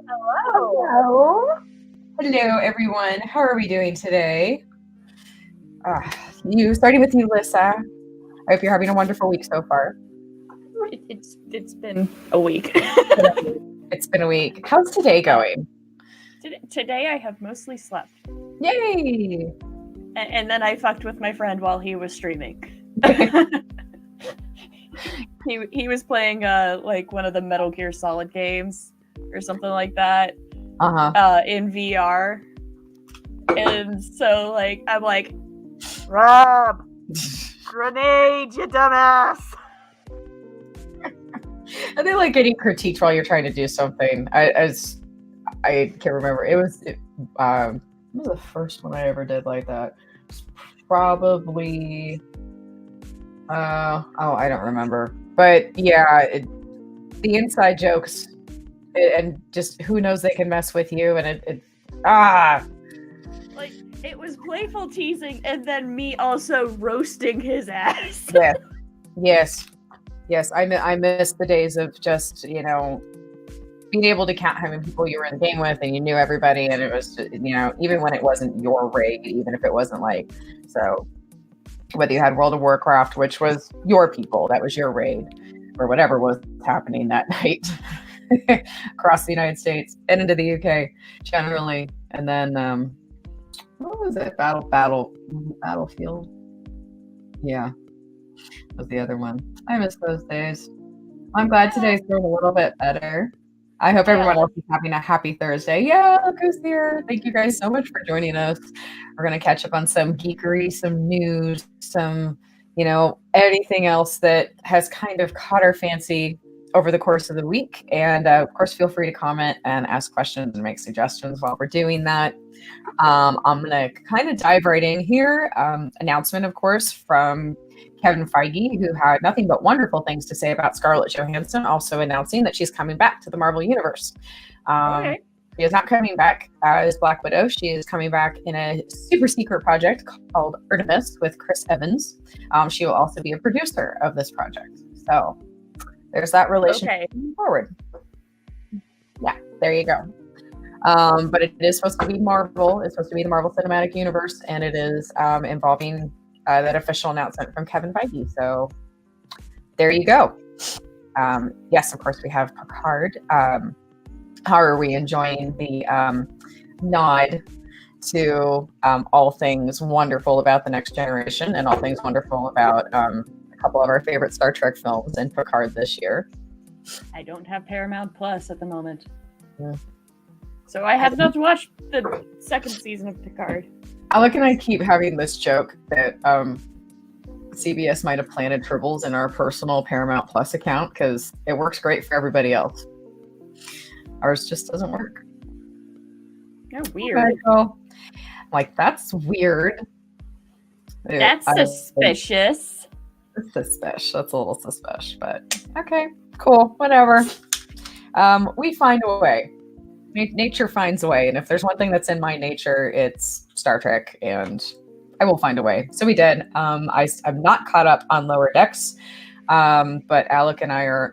Hello. Hello, everyone. How are we doing today? Starting with you, Lyssa. I hope you're having a wonderful week so far. It's been a week. It's been a week. How's today going? Today I have mostly slept. Yay! And then I fucked with my friend while he was streaming. he was playing like one of the Metal Gear Solid games or something like that. In VR. And so like I'm like, Rob, grenade, you dumbass. Are they like getting critiqued while you're trying to do something? I can't remember. It was the first one I ever did like that. It's probably I don't remember. But yeah, the inside jokes and just who knows, they can mess with you, and like it was playful teasing and then me also roasting his ass. Yes. I miss the days of just, being able to count how many people you were in the game with and you knew everybody, and it was, even when it wasn't your raid, even if it wasn't like, so whether you had World of Warcraft, which was your people, that was your raid, or whatever was happening that night across the United States and into the UK generally. And then, what was it? Battlefield. Yeah. Was the other one. I miss those days. I'm glad today's going a little bit better. I hope everyone else is having a happy Thursday. Yeah, look who's here. Thank you guys so much for joining us. We're going to catch up on some geekery, some news, some, anything else that has kind of caught our fancy over the course of the week. And of course, feel free to comment and ask questions and make suggestions while we're doing that. I'm going to kind of dive right in here. Announcement, of course, from Kevin Feige, who had nothing but wonderful things to say about Scarlett Johansson, also announcing that she's coming back to the Marvel Universe. She is not coming back as Black Widow. She is coming back in a super secret project called Artemis with Chris Evans. She will also be a producer of this project. So there's that relationship moving forward. Yeah, there you go. But it is supposed to be Marvel. It's supposed to be the Marvel Cinematic Universe, and it is involving that official announcement from Kevin Feige. So there you go. Yes, of course, we have Picard. How are we enjoying the nod to all things wonderful about the Next Generation and all things wonderful about a couple of our favorite Star Trek films in Picard this year? I don't have Paramount Plus at the moment. Yeah. So I have not watched the second season of Picard. Alec and I keep having this joke that CBS might have planted tribbles in our personal Paramount Plus account because it works great for everybody else. Ours just doesn't work. Yeah, weird. Like, that's weird. That's suspicious. It's suspicious. That's a little suspicious, but okay, cool, whatever. We find a way. Nature finds a way, and if there's one thing that's in my nature, it's Star Trek, and I will find a way. So we did. I'm not caught up on Lower Decks, but Alec and I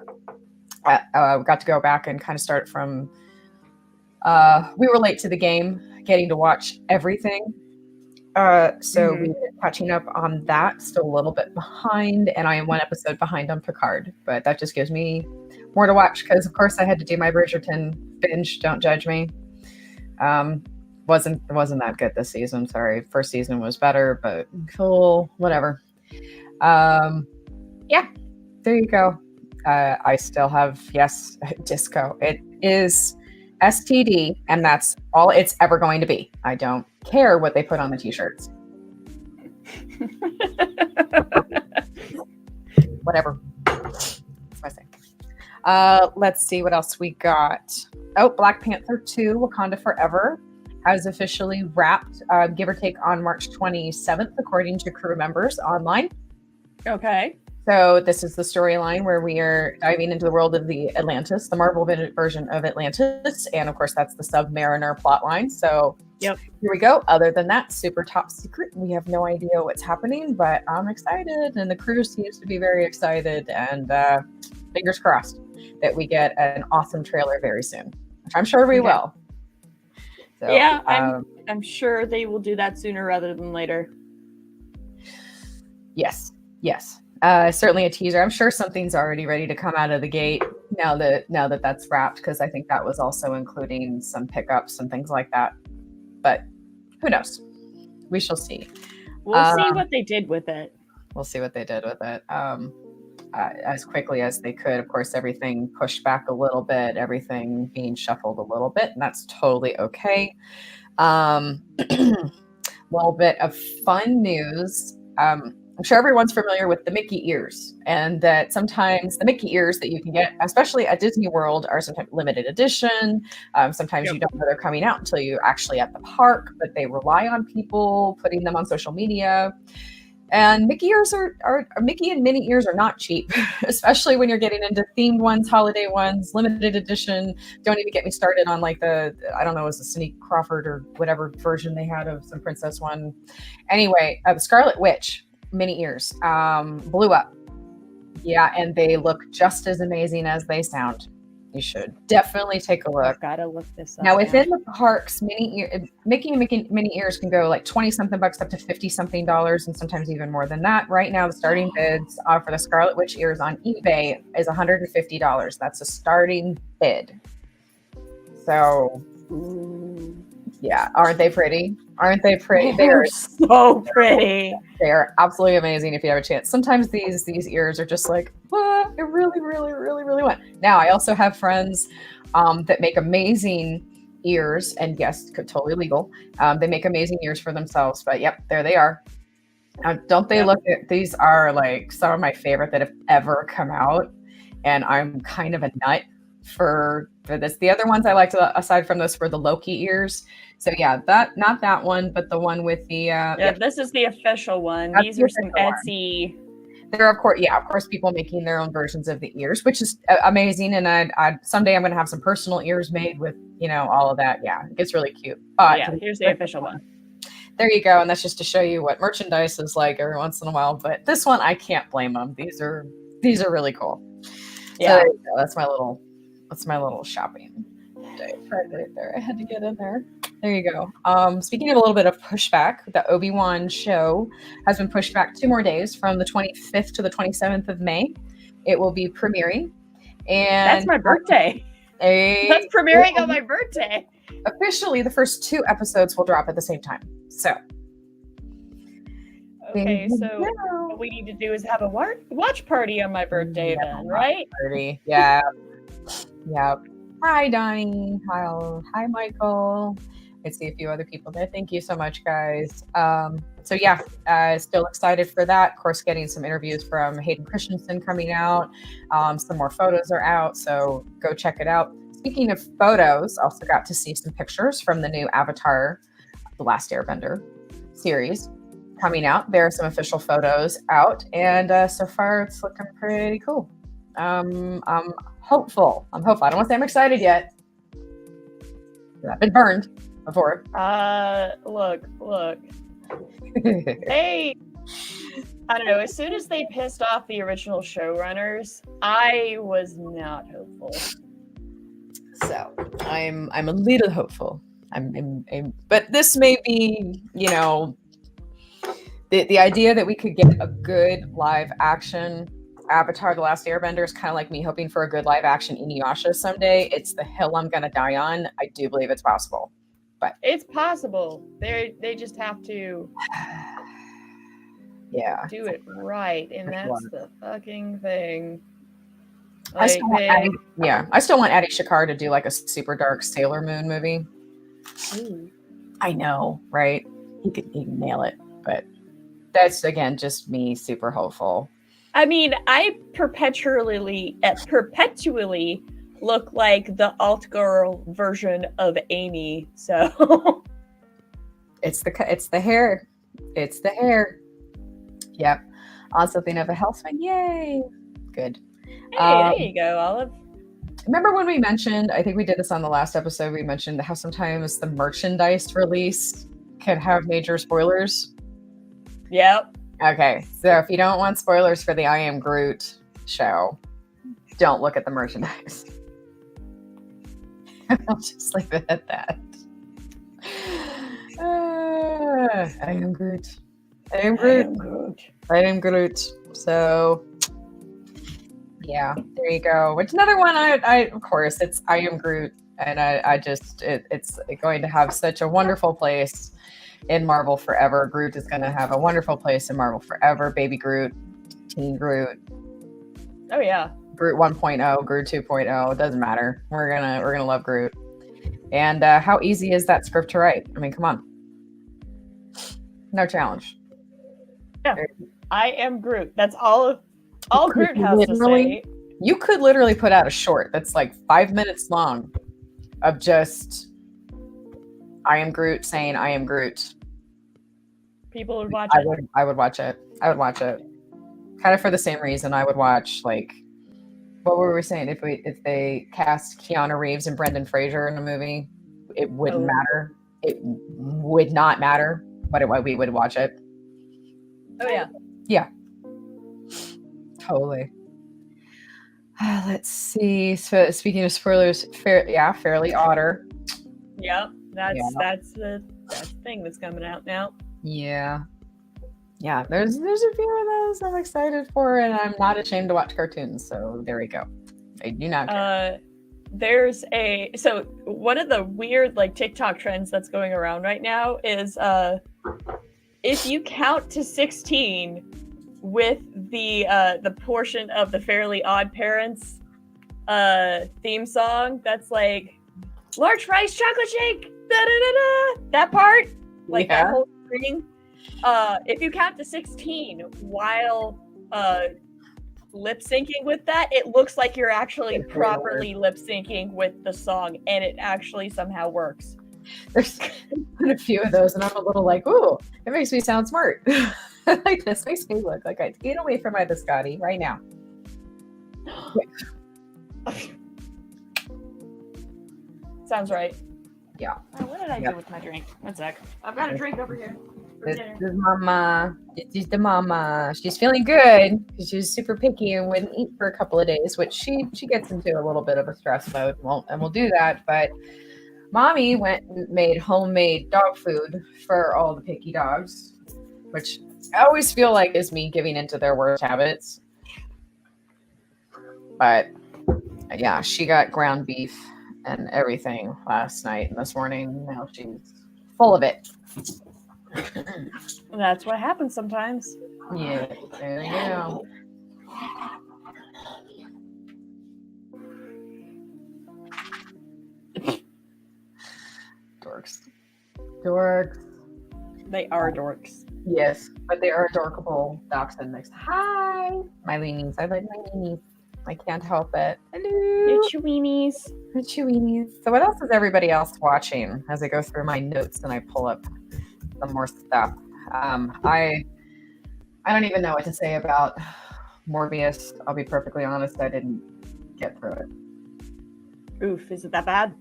got to go back and kind of start from. We were late to the game, getting to watch everything. So we were catching up on that, still a little bit behind, and I am one episode behind on Picard, but that just gives me more to watch because, of course, I had to do my Bridgerton binge. Don't judge me. Wasn't that good this season. Sorry, first season was better, but cool, whatever. Yeah, there you go. I still have disco. It is STD, and that's all it's ever going to be. I don't care what they put on the t-shirts. Whatever. That's my thing. Let's see what else we got. Oh, Black Panther 2, Wakanda Forever has officially wrapped, give or take, on March 27th, according to crew members online. Okay. So this is the storyline where we are diving into the world of the Atlantis, the Marvel version of Atlantis. And of course, that's the Submariner plotline. So Yep. Here we go. Other than that, super top secret. We have no idea what's happening, but I'm excited. And the crew seems to be very excited. And fingers crossed that we get an awesome trailer very soon. which I'm sure we will. So, yeah, I'm sure they will do that sooner rather than later. Yes. Certainly a teaser. I'm sure something's already ready to come out of the gate now that that's wrapped, because I think that was also including some pickups and things like that. But who knows? We shall see. We'll see what they did with it. We'll see what they did with it. As quickly as they could. Of course, everything pushed back a little bit, everything being shuffled a little bit, and that's totally okay. Little bit of fun news. I'm sure everyone's familiar with the Mickey ears, and that sometimes the Mickey ears that you can get, especially at Disney World, are sometimes limited edition. Sometimes you don't know they're coming out until you're actually at the park, but they rely on people putting them on social media. And Mickey ears Mickey and Minnie ears are not cheap, especially when you're getting into themed ones, holiday ones, limited edition. Don't even get me started on like I don't know, it was the Cindy Crawford or whatever version they had of some princess one. Anyway, the Scarlet Witch mini ears blew up. Yeah, and they look just as amazing as they sound. You should definitely take a look. I've got to look this up. Now within the parks, Mickey and Minnie ears can go like 20 something bucks up to 50 something dollars, and sometimes even more than that. Right now, the starting bids for the Scarlet Witch ears on eBay is $150. That's a starting bid. So, yeah, aren't they pretty? Aren't they pretty? They're so pretty. They are absolutely amazing if you have a chance. Sometimes these ears are just like, I really, really, really, really want. Now, I also have friends that make amazing ears, and yes, totally legal. They make amazing ears for themselves, but yep, there they are. Don't they look at, these are like some of my favorite that have ever come out, and I'm kind of a nut for this. The other ones I liked aside from this were the Loki ears. So yeah, not that one, but the one with the this is the official one. These are some Etsy. There are, of course, people making their own versions of the ears, which is amazing. And I someday I'm going to have some personal ears made with, all of that. Yeah, it gets really cute. But here's the official one. There you go. And that's just to show you what merchandise is like every once in a while. But this one, I can't blame them. These are really cool. Yeah, so that's my little shopping day right there. I had to get in there. There you go. Speaking of a little bit of pushback, the Obi-Wan show has been pushed back 2 more days from the 25th to the 27th of May. It will be premiering. And that's my birthday. That's premiering on my birthday. Officially, the first 2 episodes will drop at the same time. So. Okay, so what we need to do is have a watch party on my birthday then, right? Party. Yeah. Yep. Hi, Donnie. Hi, Michael. I see a few other people there. Thank you so much, guys. Still excited for that. Of course, getting some interviews from Hayden Christensen coming out. Some more photos are out, so go check it out. Speaking of photos, also got to see some pictures from the new Avatar, The Last Airbender series coming out. There are some official photos out, and so far it's looking pretty cool. I'm hopeful. I don't want to say I'm excited yet. I've been burned before. Look. Hey, I don't know. As soon as they pissed off the original showrunners, I was not hopeful. So I'm a little hopeful. But this may be, the idea that we could get a good live action Avatar: The Last Airbender is kind of like me hoping for a good live action Inuyasha someday. It's the hill I'm gonna die on. I do believe it's possible, but it's possible. They just have to do it right, and that's the fucking thing. I still want Adi Shankar to do like a super dark Sailor Moon movie. Ooh. I know, right? He could nail it, but that's again just me super hopeful. I mean, I perpetually look like the alt girl version of Amy. So it's the hair. It's the hair. Yep. On something of a health fan. Yay. Good. Hey, there you go, Olive. Remember when we mentioned, I think we did this on the last episode, we mentioned how sometimes the merchandise release can have major spoilers? Yep. Okay, so if you don't want spoilers for the I Am Groot show, don't look at the merchandise. I'll just leave it at that. I am Groot. I am Groot. So, yeah, there you go. Which another one, I of course, it's I am Groot. And I just, it's going to have such a wonderful place in Marvel forever. Groot is going to have a wonderful place in Marvel forever. Baby Groot, Teen Groot. Oh yeah. Groot 1.0, Groot 2.0. It doesn't matter. We're gonna love Groot. And how easy is that script to write? I mean, come on. No challenge. Yeah. I am Groot. That's all Groot has to say. You could literally put out a short that's like 5 minutes long of just I am Groot saying I am Groot. People would watch it. I would watch it. I would watch it. Kind of for the same reason I would watch, like, what were we saying? If they cast Keanu Reeves and Brendan Fraser in a movie, it wouldn't matter. It would not matter, but we would watch it. Oh yeah. Yeah. Totally. Let's see. So speaking of spoilers, Fairly Otter. Yep, that's the thing that's coming out now. Yeah. There's a few of those I'm excited for, and I'm not ashamed to watch cartoons. So there we go. I do not care. There's so one of the weird like TikTok trends that's going around right now is if you count to 16 with the portion of the Fairly Odd Parents theme song that's like large fries, chocolate shake, da da da da, that part, like that whole thing. If you count to 16 while lip syncing with that, it looks like you're actually properly lip syncing with the song, and it actually somehow works. There's been a few of those, and I'm a little like, ooh, it makes me sound smart. Like, this makes me look like I get away from my biscotti right now. Sounds right. Yeah. What did I do with my drink? One sec. I've got a drink over here. This is Mama. This is the Mama. She's feeling good because she's super picky and wouldn't eat for a couple of days, which she gets into a little bit of a stress mode. And we'll do that. But Mommy went and made homemade dog food for all the picky dogs, which I always feel like is me giving into their worst habits. But yeah, she got ground beef and everything last night and this morning. Now she's full of it. That's what happens sometimes. Yeah, there you go. Dorks. They are dorks. Yes, but they are adorable dachshund mix. Hi, my weenies. I like my weenies. I can't help it. Hello. Your cheweenies. The cheweenies. So what else is everybody else watching as I go through my notes and I pull up some more stuff? I don't even know what to say about Morbius. I'll be perfectly honest. I didn't get through it. Oof, is it that bad?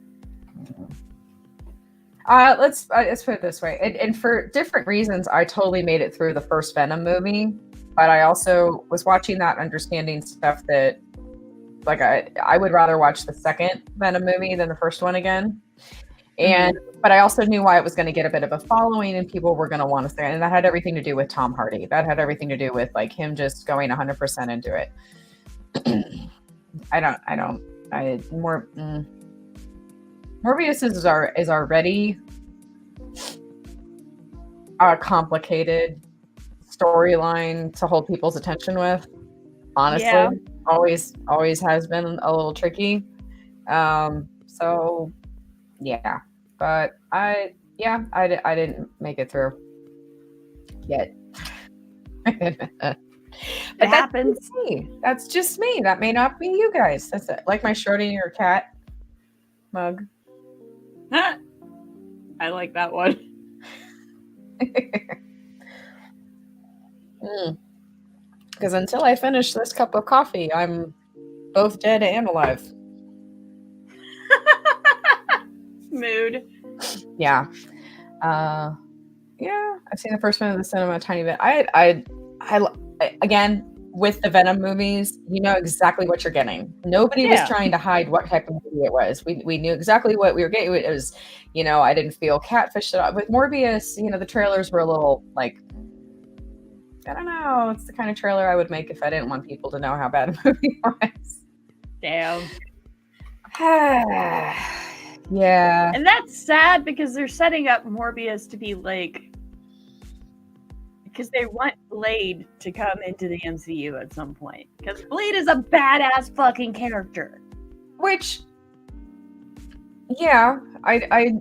Let's put it this way. And for different reasons, I totally made it through the first Venom movie, but I also was watching that understanding stuff that, like, I would rather watch the second Venom movie than the first one again. And but I also knew why it was going to get a bit of a following and people were going to want to say, and that had everything to do with Tom Hardy. That had everything to do with like him just going 100% into it. Morbius is already a complicated storyline to hold people's attention with. Honestly, always has been a little tricky. So yeah, but I didn't make it through yet. But it happens. That's just me. That may not be you guys. That's it. Like my Schrodinger cat mug. I like that one. Because until I finish this cup of coffee, I'm both dead and alive. Mood. Yeah. Yeah. I've seen the first one in the cinema a tiny bit. I again, with the Venom movies, you know exactly what you're getting. Nobody was trying to hide what type of movie it was. We knew exactly what we were getting. It was, you know, I didn't feel catfished at all. With Morbius, you know, the trailers were a little like, I don't know. It's the kind of trailer I would make if I didn't want people to know how bad a movie was. Damn. Yeah. And that's sad because they're setting up Morbius to be like, because they want Blade to come into the MCU at some point. Because Blade is a badass fucking character. Which, yeah, I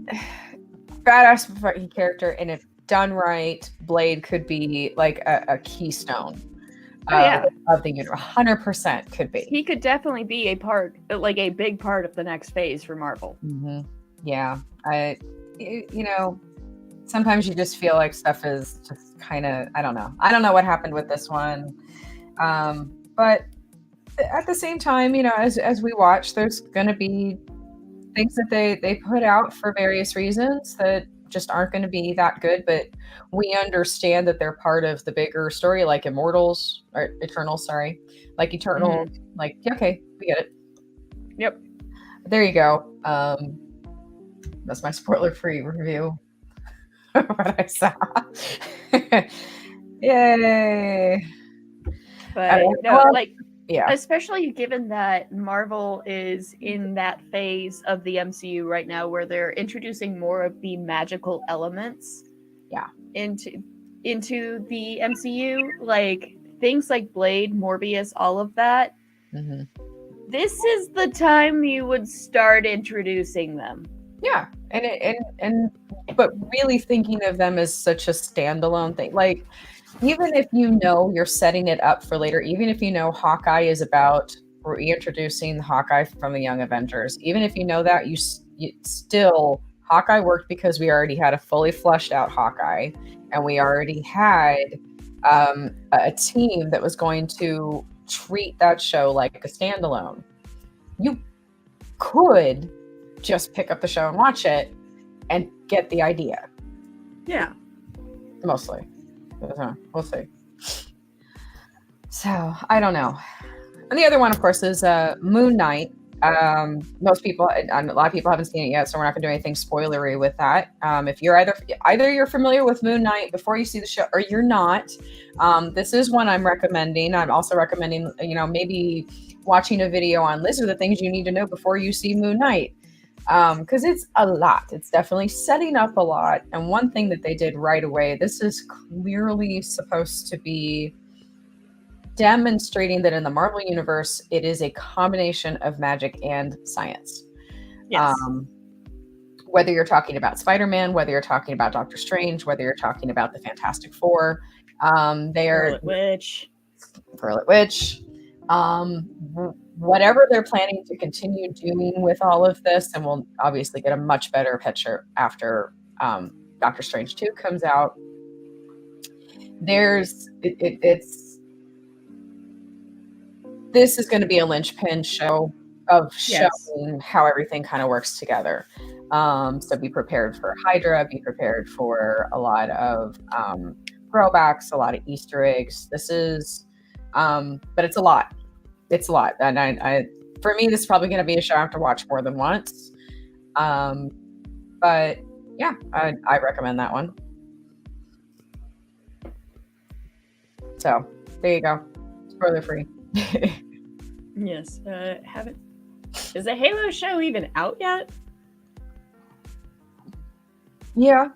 badass fucking character, and if done right, Blade could be like a keystone of the universe. 100% could be. He could definitely be a part, like a big part of the next phase for Marvel. Mm-hmm. Yeah, you know, sometimes you just feel like stuff is just kind of, I don't know what happened with this one, but at the same time, you know, as we watch, there's going to be things that they put out for various reasons that just aren't going to be that good, but we understand that they're part of the bigger story, like Eternal, like, okay, we get it. Yep. There you go. That's my spoiler-free review of what I saw. Yay. But especially given that Marvel is in that phase of the MCU right now where they're introducing more of the magical elements into the MCU, like things like Blade, Morbius, all of that. Mm-hmm. This is the time you would start introducing them. Yeah, but really thinking of them as such a standalone thing, like, even if you know you're setting it up for later, even if you know Hawkeye is about reintroducing Hawkeye from the Young Avengers, even if you know that, you still, Hawkeye worked because we already had a fully fleshed out Hawkeye, and we already had a team that was going to treat that show like a standalone. You could just pick up the show and watch it and get the idea. Yeah. Mostly. We'll see. So, I don't know. And the other one, of course, is Moon Knight. Most people, and a lot of people haven't seen it yet, so we're not going to do anything spoilery with that. If you're either you're familiar with Moon Knight before you see the show, or you're not, this is one I'm recommending. I'm also recommending, you know, maybe watching a video on Liz of the things you need to know before you see Moon Knight. Because it's a lot. It's definitely setting up a lot. And one thing that they did right away, this is clearly supposed to be demonstrating that in the Marvel universe, it is a combination of magic and science. Yes. Whether you're talking about Spider-Man, whether you're talking about Doctor Strange, whether you're talking about the Fantastic Four, Scarlet Witch, whatever they're planning to continue doing with all of this, and we'll obviously get a much better picture after Doctor Strange 2 comes out. This is going to be a linchpin show of showing how everything kind of works together. So be prepared for Hydra, be prepared for a lot of throwbacks, a lot of Easter eggs. This is, but it's a lot. It's a lot. And I for me, this is probably going to be a show I have to watch more than once. But yeah, I recommend that one. So there you go. Spoiler free. Yes. Is the Halo show even out yet? Yeah.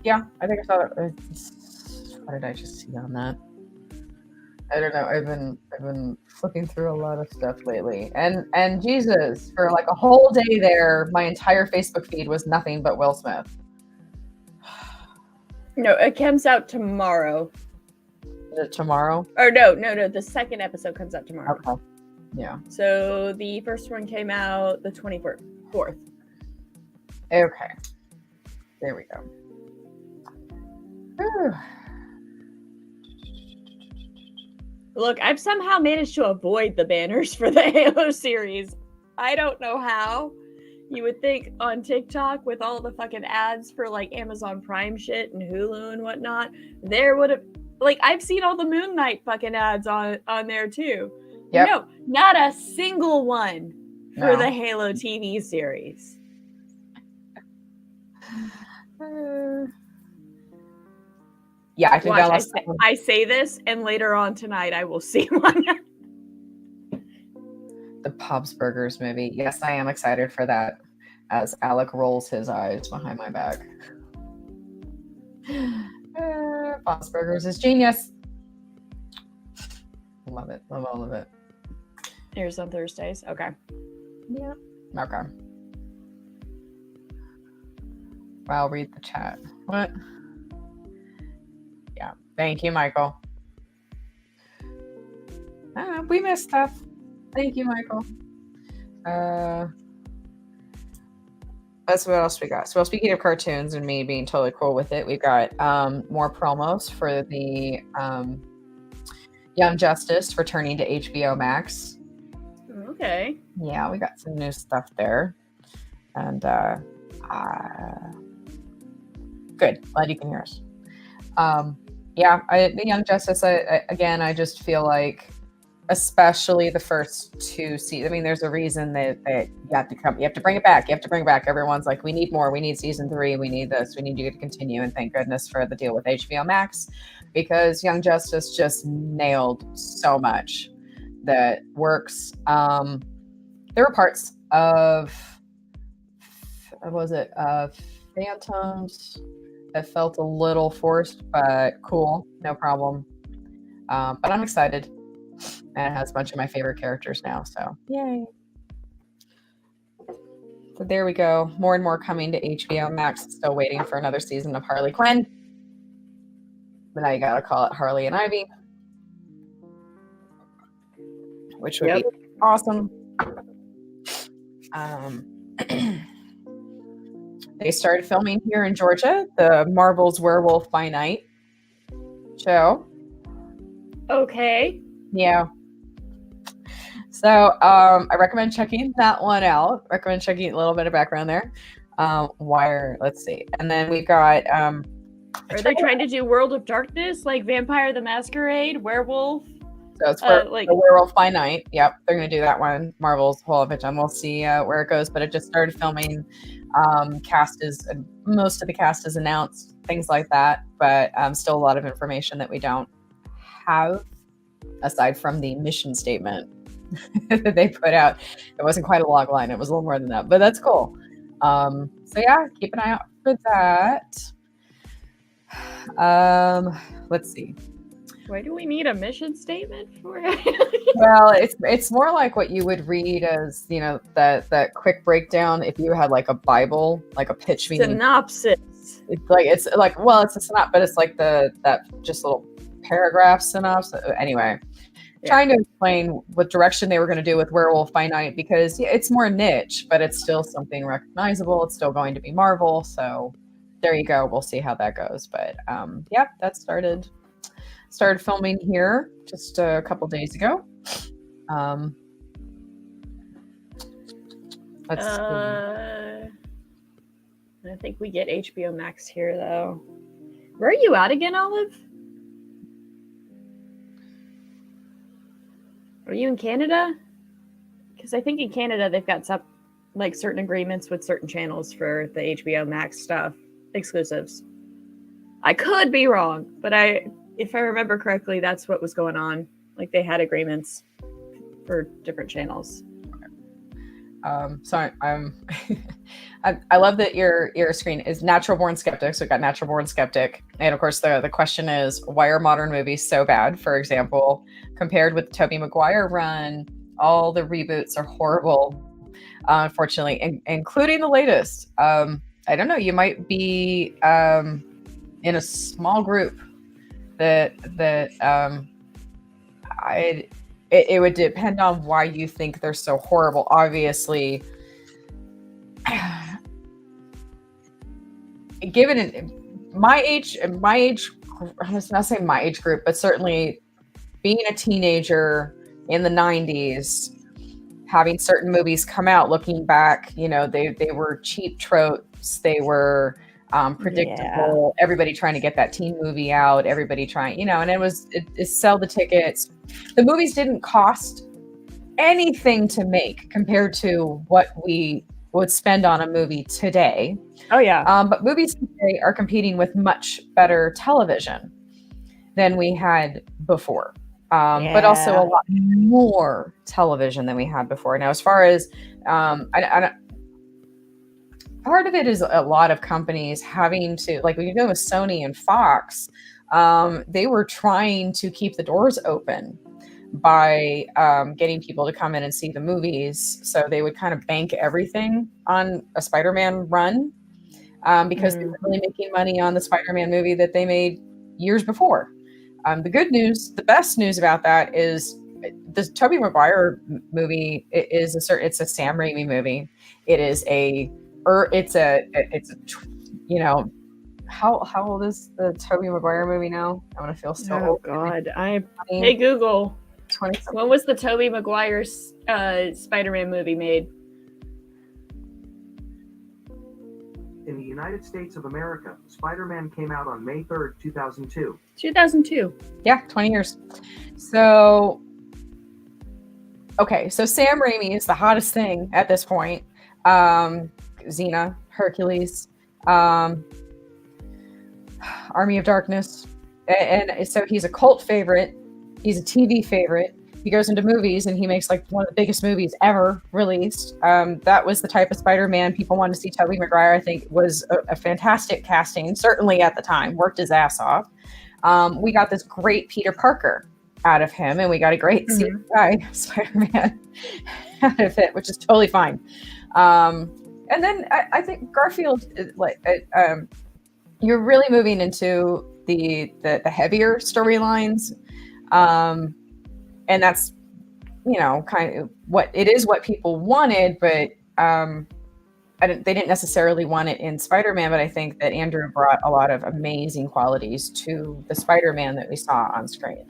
Yeah, I think I saw it. What did I just see on that? I don't know. I've been flipping through a lot of stuff lately, and Jesus, for like a whole day there, my entire Facebook feed was nothing but Will Smith. No, it comes out tomorrow. Is it tomorrow? Or no. The second episode comes out tomorrow. Okay. Yeah. So the first one came out the 24th. Okay. There we go. Whew. Look, I've somehow managed to avoid the banners for the Halo series. I don't know how. You would think on TikTok with all the fucking ads for like Amazon Prime shit and Hulu and whatnot, there would have like I've seen all the Moon Knight fucking ads on there too. Yep. No, not a single one for the Halo TV series. Yeah, I think Watch, I say this, and later on tonight I will see one. The Bob's Burgers movie. Yes, I am excited for that. As Alec rolls his eyes behind my back. Bob's Burgers is genius. Love it. Love all of it. Here's on Thursdays. Okay. Yeah. Okay. I'll read the chat. What? Yeah. Thank you, Michael. We missed stuff. Thank you, Michael. That's what else we got. So, speaking of cartoons and me being totally cool with it, we've got more promos for the Young Justice returning to HBO Max. Okay. Yeah, we got some new stuff there. And good. Glad you can hear us. The Young Justice, I just feel like, especially the first two seasons. I mean, there's a reason that you have to bring it back. You have to bring it back. Everyone's like, we need more. We need season 3. We need this. We need you to continue. And thank goodness for the deal with HBO Max, because Young Justice just nailed so much that works. There were parts of, Phantoms that felt a little forced, but cool. No problem. But I'm excited. And it has a bunch of my favorite characters now, so yay. So there we go. More and more coming to HBO Max. Still waiting for another season of Harley Quinn. But now you gotta call it Harley and Ivy, which would be awesome. They started filming here in Georgia, the Marvel's Werewolf by Night show. Okay. Yeah. So I recommend checking that one out. Recommend checking a little bit of background there. Let's see. And then we got are they trying to do World of Darkness, like Vampire the Masquerade, Werewolf? So it's the Werewolf by Night. Yep, they're gonna do that one. Marvel's Whole of It, and we'll see where it goes. But it just started filming. Most of the cast is announced, things like that. But still a lot of information that we don't have, aside from the mission statement that they put out. It wasn't quite a log line. It was a little more than that, but that's cool. So yeah, keep an eye out for that. Let's see. Why do we need a mission statement for it? Well, it's more like what you would read as, that quick breakdown if you had like a Bible, like a pitch meeting. Synopsis. It's a synopsis, but it's like that just little paragraph synopsis. Anyway, trying to explain what direction they were going to do with Werewolf by Night, because it's more niche, but it's still something recognizable. It's still going to be Marvel, so there you go. We'll see how that goes. But that started filming here just a couple days ago. Let's see. I think we get HBO Max here, though. Where are you at again, Olive? Are you in Canada? Because I think in Canada they've got some, like, certain agreements with certain channels for the HBO Max stuff, exclusives. I could be wrong, but if I remember correctly, that's what was going on. Like, they had agreements for different channels. Sorry, I love that your screen is Natural Born Skeptic. So we've got Natural Born Skeptic. And of course, the question is, why are modern movies so bad? For example, compared with the Tobey Maguire run, all the reboots are horrible, unfortunately, including the latest. I don't know, you might be in a small group that it would depend on why you think they're so horrible. Obviously, given my age, I'm not saying my age group, but certainly being a teenager in the 90s, having certain movies come out, looking back, you know, they were cheap tropes. They were predictable. Yeah. Everybody trying to get that teen movie out. Everybody trying, you know, and it sell the tickets. The movies didn't cost anything to make compared to what we would spend on a movie today. Oh yeah. But movies today are competing with much better television than we had before. But also a lot more television than we had before. Now, as far as I part of it is a lot of companies having to, like when you go with Sony and Fox, they were trying to keep the doors open by getting people to come in and see the movies. So they would kind of bank everything on a Spider-Man run because they were really making money on the Spider-Man movie that they made years before. The good news, the best news about that is the Tobey Maguire movie it's a Sam Raimi movie. It is it's you know, how old is the Tobey Maguire movie now? I'm gonna feel so old. God, hey Google, 20. When was the Tobey Maguire Spider-Man movie made? In the United States of America, Spider-Man came out on May 3rd, 2002. 2002. Yeah, 20 years. So, okay, so Sam Raimi is the hottest thing at this point. Xena, Hercules, Army of Darkness. And so he's a cult favorite. He's a TV favorite. He goes into movies and he makes like one of the biggest movies ever released. That was the type of Spider-Man people wanted to see. Tobey Maguire, I think, was a fantastic casting, certainly at the time, worked his ass off. We got this great Peter Parker out of him, and we got a great CGI Spider-Man out of it, which is totally fine. And then I think Garfield, you're really moving into the heavier storylines. And that's, you know, kind of what people wanted, but they didn't necessarily want it in Spider-Man. But I think that Andrew brought a lot of amazing qualities to the Spider-Man that we saw on screen.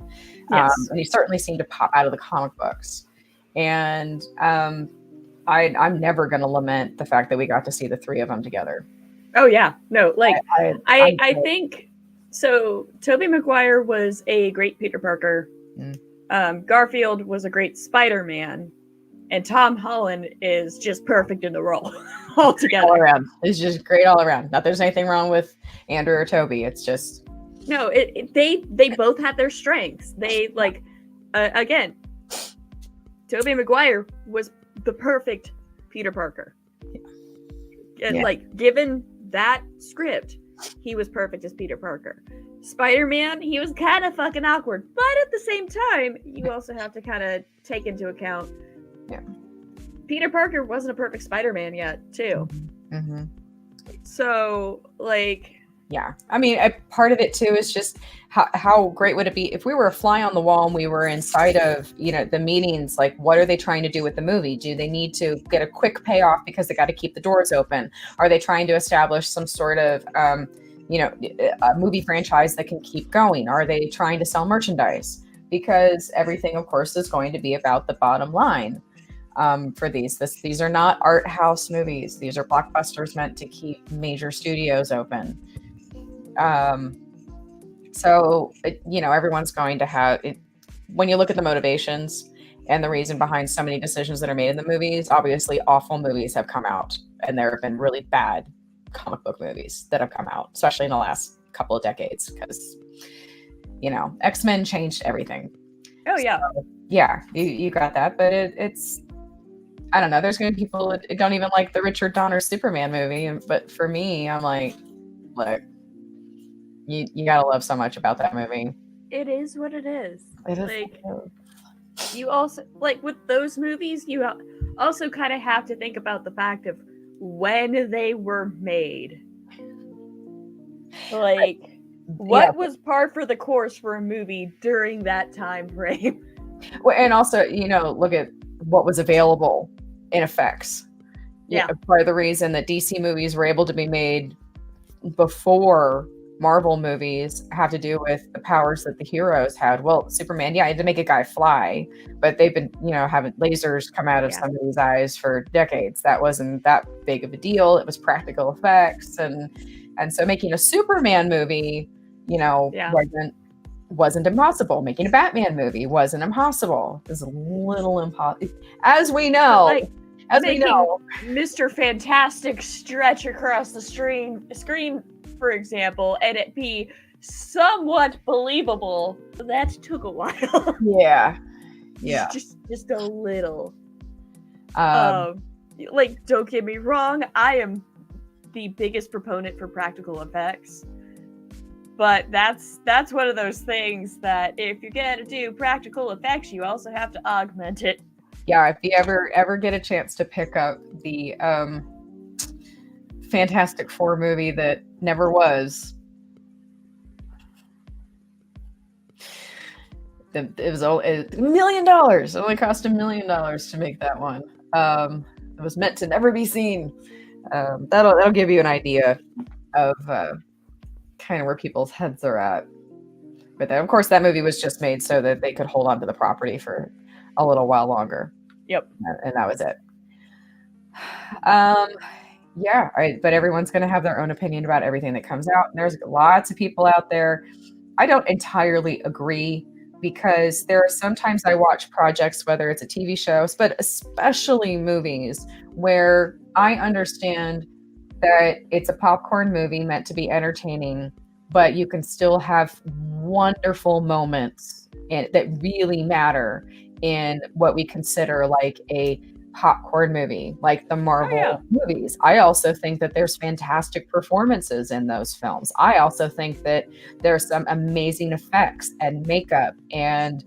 Yes. And he certainly seemed to pop out of the comic books. And I'm never going to lament the fact that we got to see the three of them together. Oh yeah, no, like I think so. Tobey Maguire was a great Peter Parker. Garfield was a great Spider-Man, and Tom Holland is just perfect in the role altogether. All around. It's just great all around. Not there's anything wrong with Andrew or Tobey. It's just no. They both had their strengths. They like again. Tobey Maguire was the perfect Peter Parker. And like given that script, he was perfect as Peter Parker. Spider-Man, he was kind of fucking awkward, but at the same time, you also have to kind of take into account Peter Parker wasn't a perfect Spider-Man yet, too. Mm-hmm. So, like... Yeah. I mean, part of it, too, is just how great would it be if we were a fly on the wall and we were inside of, you know, the meetings, like, what are they trying to do with the movie? Do they need to get a quick payoff because they got to keep the doors open? Are they trying to establish some sort of... you know, a movie franchise that can keep going? Are they trying to sell merchandise? Because everything, of course, is going to be about the bottom line for these. These are not art house movies. These are blockbusters meant to keep major studios open. So, you know, everyone's going to have it. When you look at the motivations and the reason behind so many decisions that are made in the movies, obviously awful movies have come out, and there have been really bad comic book movies that have come out, especially in the last couple of decades, because, you know, X-Men changed everything. Oh yeah. So, yeah, you got that, but it's I don't know, there's gonna be people that don't even like the Richard Donner Superman movie, but for me, I'm like, look, you gotta love so much about that movie. It is what it is. It is. Like, you also, like, with those movies, you also kind of have to think about the fact of when they were made. Like, what was par for the course for a movie during that time frame? Well, and also, you know, look at what was available in effects. Yeah. Part of the reason that DC movies were able to be made before Marvel movies have to do with the powers that the heroes had. Well, Superman, yeah, he had to make a guy fly, but they've been, having lasers come out of somebody's eyes for decades. That wasn't that big of a deal. It was practical effects, and so making a Superman movie, wasn't impossible. Making a Batman movie wasn't impossible. It was a little impossible, as we know. Mr. Fantastic stretch across the screen, for example, and it be somewhat believable. That took a while. Yeah. Just a little. Don't get me wrong, I am the biggest proponent for practical effects. But that's one of those things that if you're gonna do practical effects, you also have to augment it. Yeah, if you ever get a chance to pick up the Fantastic Four movie that never was, it was $1 million. It only cost $1 million to make that one. It was meant to never be seen. That'll give you an idea of kind of where people's heads are at. But then, of course, that movie was just made so that they could hold on to the property for a little while longer. Yep. And that was it. But everyone's going to have their own opinion about everything that comes out. And there's lots of people out there. I don't entirely agree, because there are sometimes I watch projects, whether it's a TV show, but especially movies, where I understand that it's a popcorn movie meant to be entertaining, but you can still have wonderful moments that really matter in what we consider like a popcorn movie, like the Marvel movies. I also think that there's fantastic performances in those films. I also think that there's some amazing effects and makeup and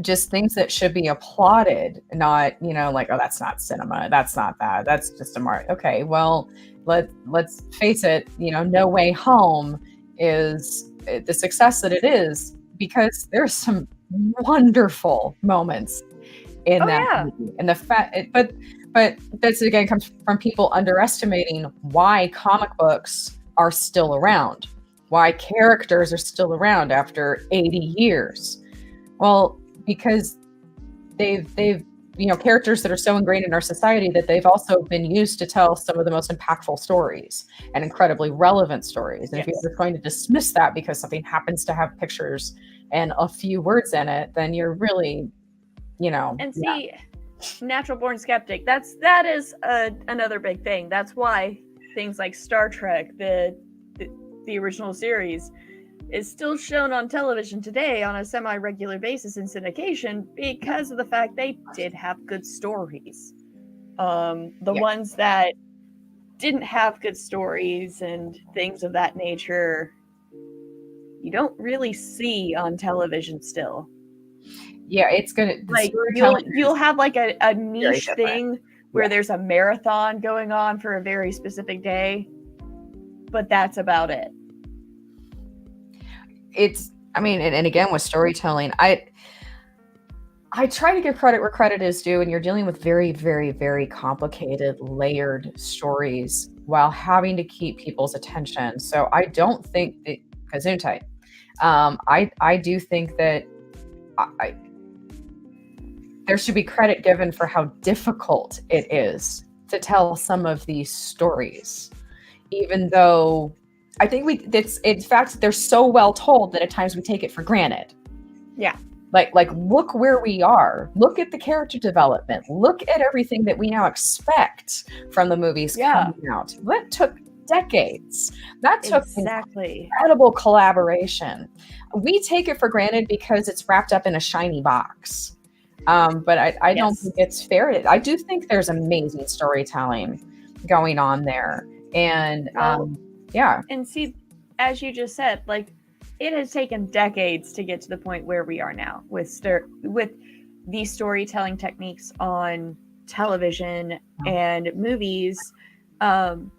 just things that should be applauded, not, like, oh, that's not cinema. That's not that. That's just a mark. Okay, well, let's face it, No Way Home is the success that it is because there's some wonderful moments in that movie. And the fact, but that's again comes from people underestimating why comic books are still around, why characters are still around after 80 years. Well, because they've characters that are so ingrained in our society that they've also been used to tell some of the most impactful stories and incredibly relevant stories. And if you're going to dismiss that because something happens to have pictures and a few words in it, then you're really, And see, natural born skeptic, that is another big thing. That's why things like Star Trek, the original series, is still shown on television today on a semi-regular basis in syndication because of the fact they did have good stories. Ones that didn't have good stories and things of that nature, you don't really see on television still. Yeah, it's gonna like you'll have like a niche thing where there's a marathon going on for a very specific day, but that's about it. And again, with storytelling, I try to give credit where credit is due, and you're dealing with very, very, very complicated, layered stories while having to keep people's attention. So I don't think that Gesundheit. I do think that there should be credit given for how difficult it is to tell some of these stories, even though I think in fact, they're so well told that at times we take it for granted. Yeah. Like look where we are. Look at the character development. Look at everything that we now expect from the movies coming out. That took decades. That took incredible collaboration. We take it for granted because it's wrapped up in a shiny box. But I don't think it's fair. I do think there's amazing storytelling going on there. And And see, as you just said, like, it has taken decades to get to the point where we are now with these storytelling techniques on television and movies. And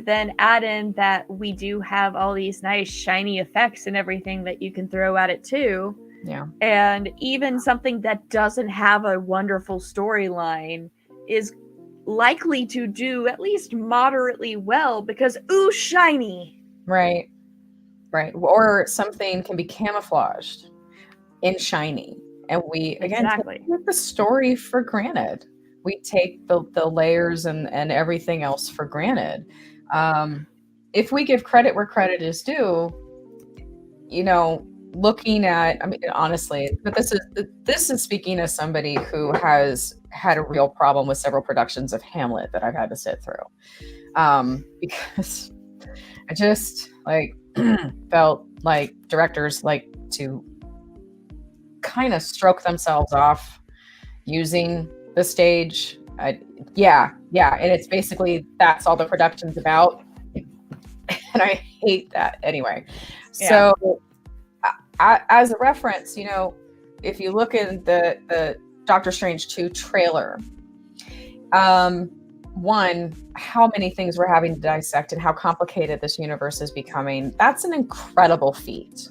then add in that we do have all these nice shiny effects and everything that you can throw at it too. Yeah. And even something that doesn't have a wonderful storyline is likely to do at least moderately well because, ooh, shiny. Right. Right. Or something can be camouflaged in shiny. And we, again, Exactly. take the story for granted. We take the layers and everything else for granted. If we give credit where credit is due, you know, looking at, I mean, honestly, but this is speaking as somebody who has had a real problem with several productions of Hamlet that I've had to sit through. Because I just like felt like directors like to kind of stroke themselves off using the stage. Yeah. And it's basically, that's all the production's about. And I hate that anyway. Yeah. So as a reference, you know, if you look in the Doctor Strange 2 trailer, one, how many things we're having to dissect and how complicated this universe is becoming, that's an incredible feat.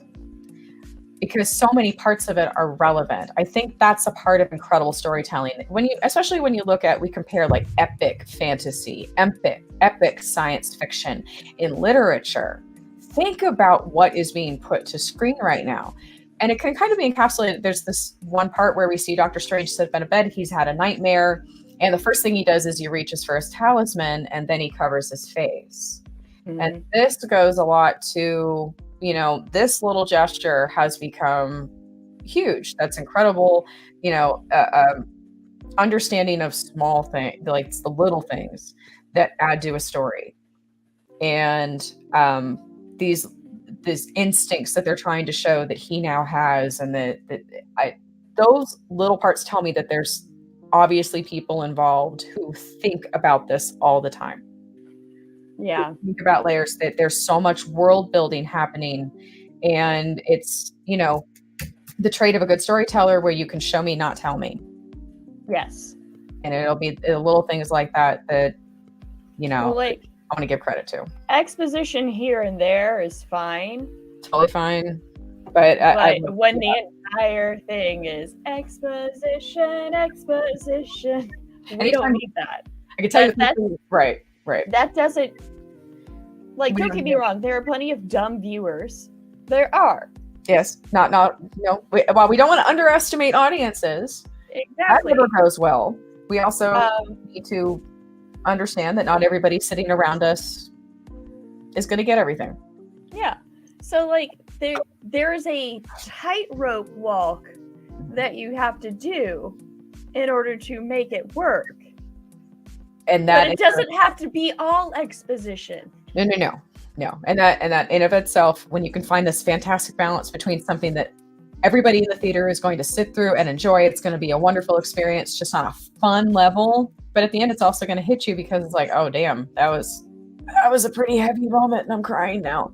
Because so many parts of it are relevant. I think that's a part of incredible storytelling. Especially when you look at, we compare like epic fantasy, epic science fiction in literature. Think about what is being put to screen right now. And it can kind of be encapsulated. There's this one part where we see Doctor Strange sit up in a bed. He's had a nightmare. And the first thing he does is he reaches for his talisman and then he covers his face. Mm-hmm. And this goes a lot to, you know, this little gesture has become huge. That's incredible. You know, understanding of small things, like the little things that add to a story. And these instincts that they're trying to show that he now has, and those little parts tell me that there's obviously people involved who think about this all the time. Yeah. Think about layers, that there's so much world building happening, and it's, you know, the trait of a good storyteller where you can show me, not tell me. Yes. And it'll be the little things like that, you know, well, like, I want to give credit to. Exposition here and there is fine. Totally fine. But when the entire thing is exposition, we don't need that. I can tell you that, right. That doesn't, like, don't get me wrong, there are plenty of dumb viewers. There are. Yes, not no. While we don't want to underestimate audiences, exactly, that never goes well. We also need to understand that not everybody sitting around us is going to get everything. Yeah. So, like, there is a tightrope walk that you have to do in order to make it work. And that, but it doesn't have to be all exposition. No. And that in of itself, when you can find this fantastic balance between something that everybody in the theater is going to sit through and enjoy, it's going to be a wonderful experience just on a fun level. But at the end, it's also going to hit you because it's like, oh, damn, that was a pretty heavy moment and I'm crying now.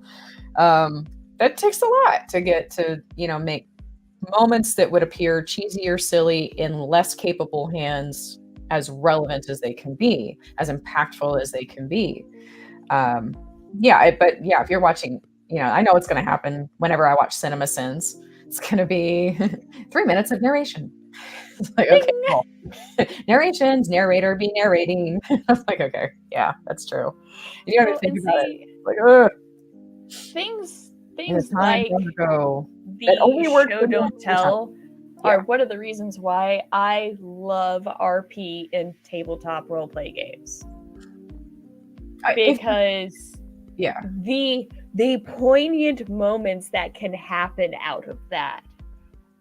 That takes a lot to get to, you know, make moments that would appear cheesy or silly in less capable hands as relevant as they can be, as impactful as they can be. If you're watching, you know, I know what's going to happen whenever I watch Cinema Sins. It's going to be 3 minutes of narration. It's like, okay, cool. Narrations, narrator be narrating. I was like, okay, yeah, that's true. You don't even think about it. Like, ugh. Things like go. The only show don't tell are one of the reasons why I love RP in tabletop roleplay games. Because the poignant moments that can happen out of that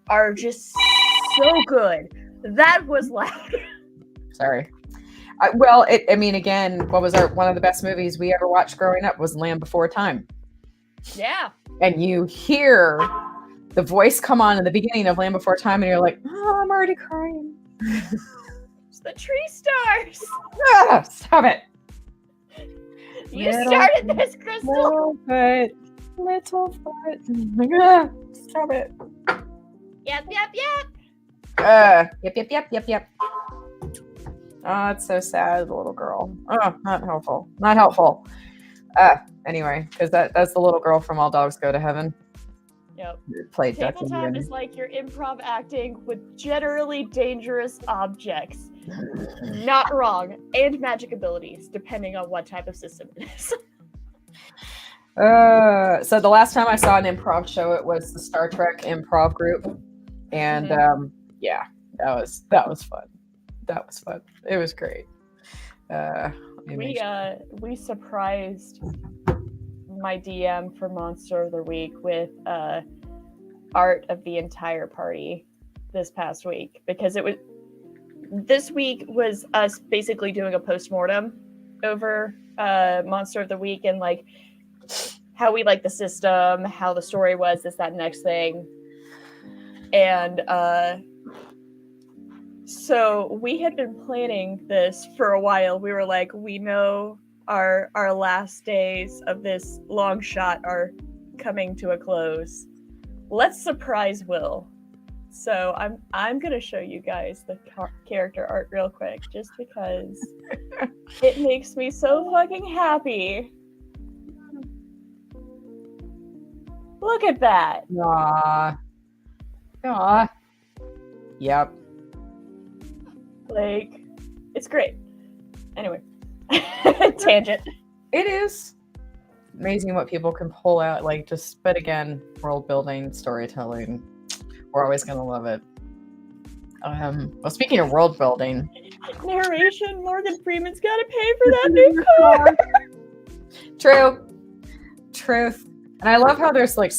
are just so good. That was loud. Sorry. Again, what was one of the best movies we ever watched growing up was Land Before Time. Yeah. And you hear the voice come on in the beginning of Land Before Time, and you're like, oh, I'm already crying. It's the tree stars. Stop it. You started this, Crysstal. Little foot. Stop it. Yep. Yep. Oh, it's so sad, the little girl. Oh, not helpful. Anyway, because that's the little girl from All Dogs Go to Heaven. Yep. Played Tabletop is like your improv acting with generally dangerous objects. Not wrong. And magic abilities, depending on what type of system it is. So the last time I saw an improv show, it was the Star Trek improv group, and yeah, that was fun. That was fun. It was great. We surprised my DM for Monster of the Week with art of the entire party this past week, because this week was us basically doing a postmortem over Monster of the Week and like how we like the system, how the story was, this, that, next thing. And so we had been planning this for a while. We were like, we know our last days of this long shot are coming to a close. Let's surprise Will. So I'm gonna show you guys the character art real quick, just because it makes me so fucking happy. Look at that. Aww. Yep. Like, it's great. Anyway, tangent. It is amazing what people can pull out. Like, but again, world building, storytelling. We're always gonna love it. Well, speaking of world building, narration. Morgan Freeman's got to pay for that new car. Truth. And I love how there's like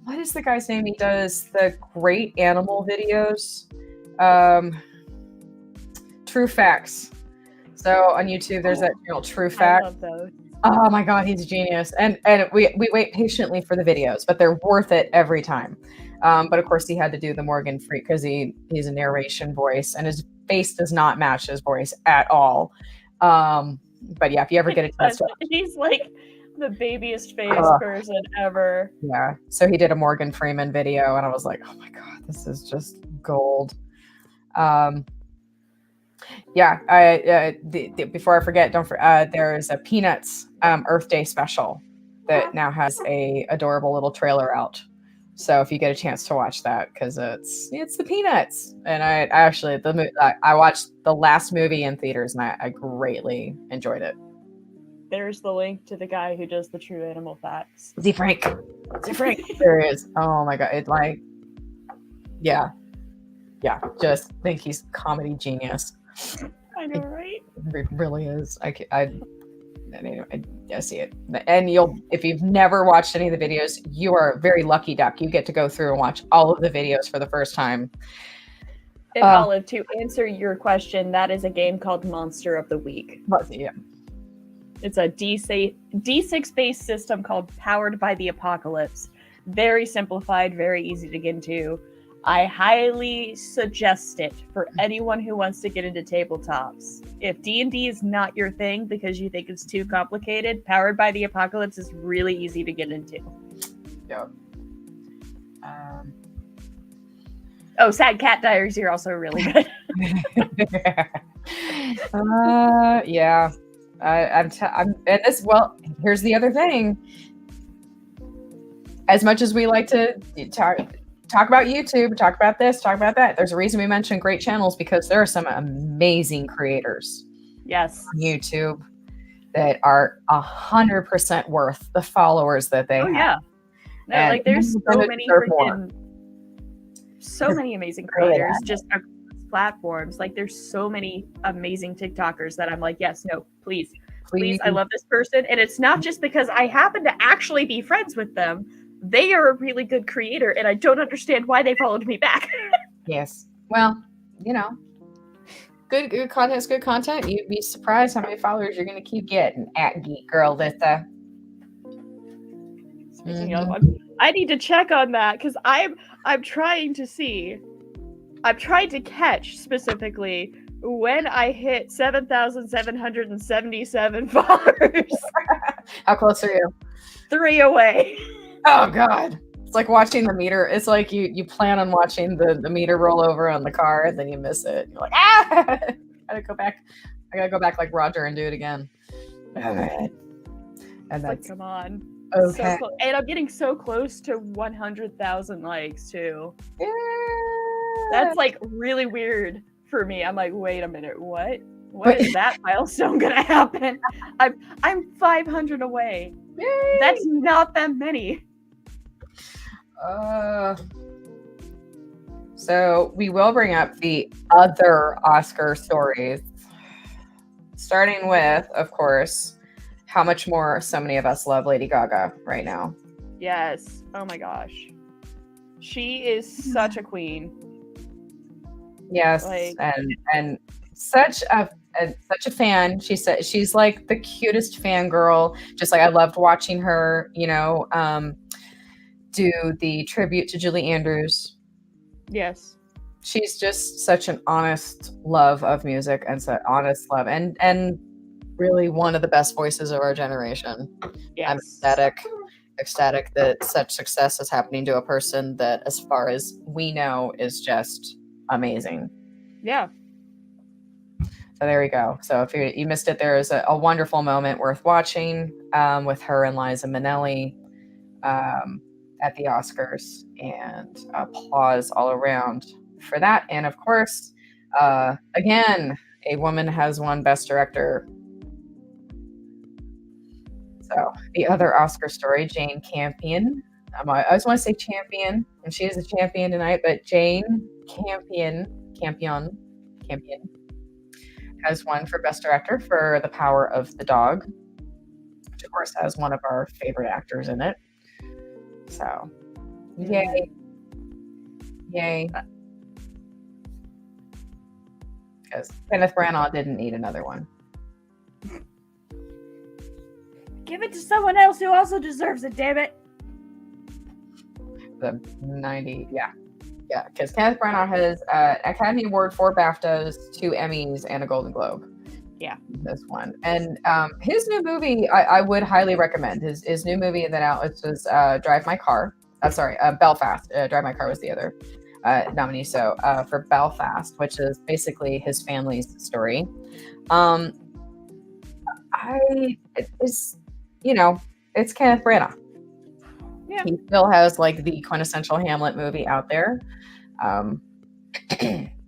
what is the guy's name? He does the great animal videos. True Facts. So on YouTube, there's that channel, True Facts. I love those. Oh my God, he's a genius. And we wait patiently for the videos, but they're worth it every time. But of course, he had to do the Morgan Freeman because he's a narration voice, and his face does not match his voice at all. But yeah, if you ever get a chance, he's like the babiest face person ever. Yeah. So he did a Morgan Freeman video, and I was like, oh my God, this is just gold. Yeah. Before I forget, there's a Peanuts Earth Day special that now has a adorable little trailer out. So if you get a chance to watch that, because it's the Peanuts, and I watched the last movie in theaters, and I greatly enjoyed it. There's the link to the guy who does the True Animal Facts. Z Frank. There is. Oh my God! Yeah. Just think he's comedy genius. I know, right? It really is. I see it. And if you've never watched any of the videos, you are a very lucky duck. You get to go through and watch all of the videos for the first time. And Olive, to answer your question, that is a game called Monster of the Week. Yeah. It's a D6 based system called Powered by the Apocalypse. Very simplified, very easy to get into. I highly suggest it for anyone who wants to get into tabletops. If D&D is not your thing because you think it's too complicated, Powered by the Apocalypse is really easy to get into. Yep. Sad Cat Diaries are also really good. Yeah. Here's the other thing. As much as we like to talk about YouTube, talk about this, talk about that, there's a reason we mention great channels, because there are some amazing creators. Yes. On YouTube that are 100% worth the followers that they have. Yeah. No, like there's so many amazing creators just across platforms. Like there's so many amazing TikTokers that I'm like, yes, no, please, I love this person. And it's not just because I happen to actually be friends with them. They are a really good creator, and I don't understand why they followed me back. Yes. Well, good content is good content. You'd be surprised how many followers you're going to keep getting at Geek Girl Lyssa. I need to check on that, because I'm trying to see. I'm trying to catch specifically when I hit 7,777 followers. How close are you? 3 away. Oh God. It's like watching the meter. It's like you plan on watching the meter roll over on the car, and then you miss it. You're like, I gotta go back like Roger and do it again. And that's come on. Okay. So and I'm getting so close to 100,000 likes too. Yeah. That's like really weird for me. I'm like, wait a minute, what? When is that milestone gonna happen? I'm 500 away. Yay! That's not that many. So we will bring up the other Oscar stories, starting with, of course, how much more so many of us love Lady Gaga right now. Yes. Oh my gosh. She is such a queen. Yes, and such a fan. She said she's like the cutest fangirl. Just like I loved watching her, do the tribute to Julie Andrews. Yes. She's just such an honest love of music and so honest love and really one of the best voices of our generation. Yes. I'm ecstatic that such success is happening to a person that, as far as we know, is just amazing. Yeah. So there we go. So if you missed it, there is a wonderful moment worth watching with her and Liza Minnelli at the Oscars, and applause all around for that. And of course, again, a woman has won Best Director. So the other Oscar story, Jane Campion. I always want to say champion, and she is a champion tonight, but Jane Campion has won for Best Director for The Power of the Dog, which of course has one of our favorite actors in it. So, yay. Because Kenneth Branagh didn't need another one. Give it to someone else who also deserves it, damn it. The 90, yeah, because Kenneth Branagh has an Academy Award, 4 BAFTAs, 2 Emmys, and a Golden Globe. Yeah, this one. And his new movie, I would highly recommend. His new movie that out was Drive My Car. Belfast. Drive My Car was the other nominee. So for Belfast, which is basically his family's story. It's Kenneth Branagh. Yeah. He still has like the quintessential Hamlet movie out there. I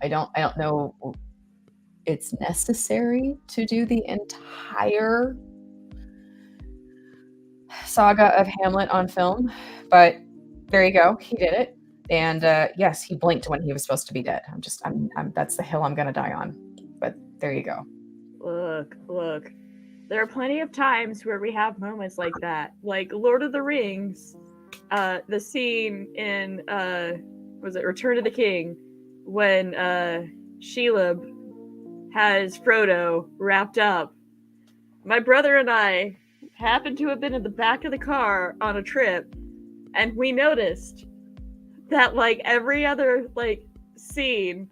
don't know it's necessary to do the entire saga of Hamlet on film, but there you go. He did it. And yes, he blinked when he was supposed to be dead. I'm that's the hill I'm going to die on. But there you go. Look. There are plenty of times where we have moments like that. Like Lord of the Rings, the scene in, was it Return of the King, when Shelob has Frodo wrapped up. My brother and I happened to have been in the back of the car on a trip, and we noticed that like every other like scene,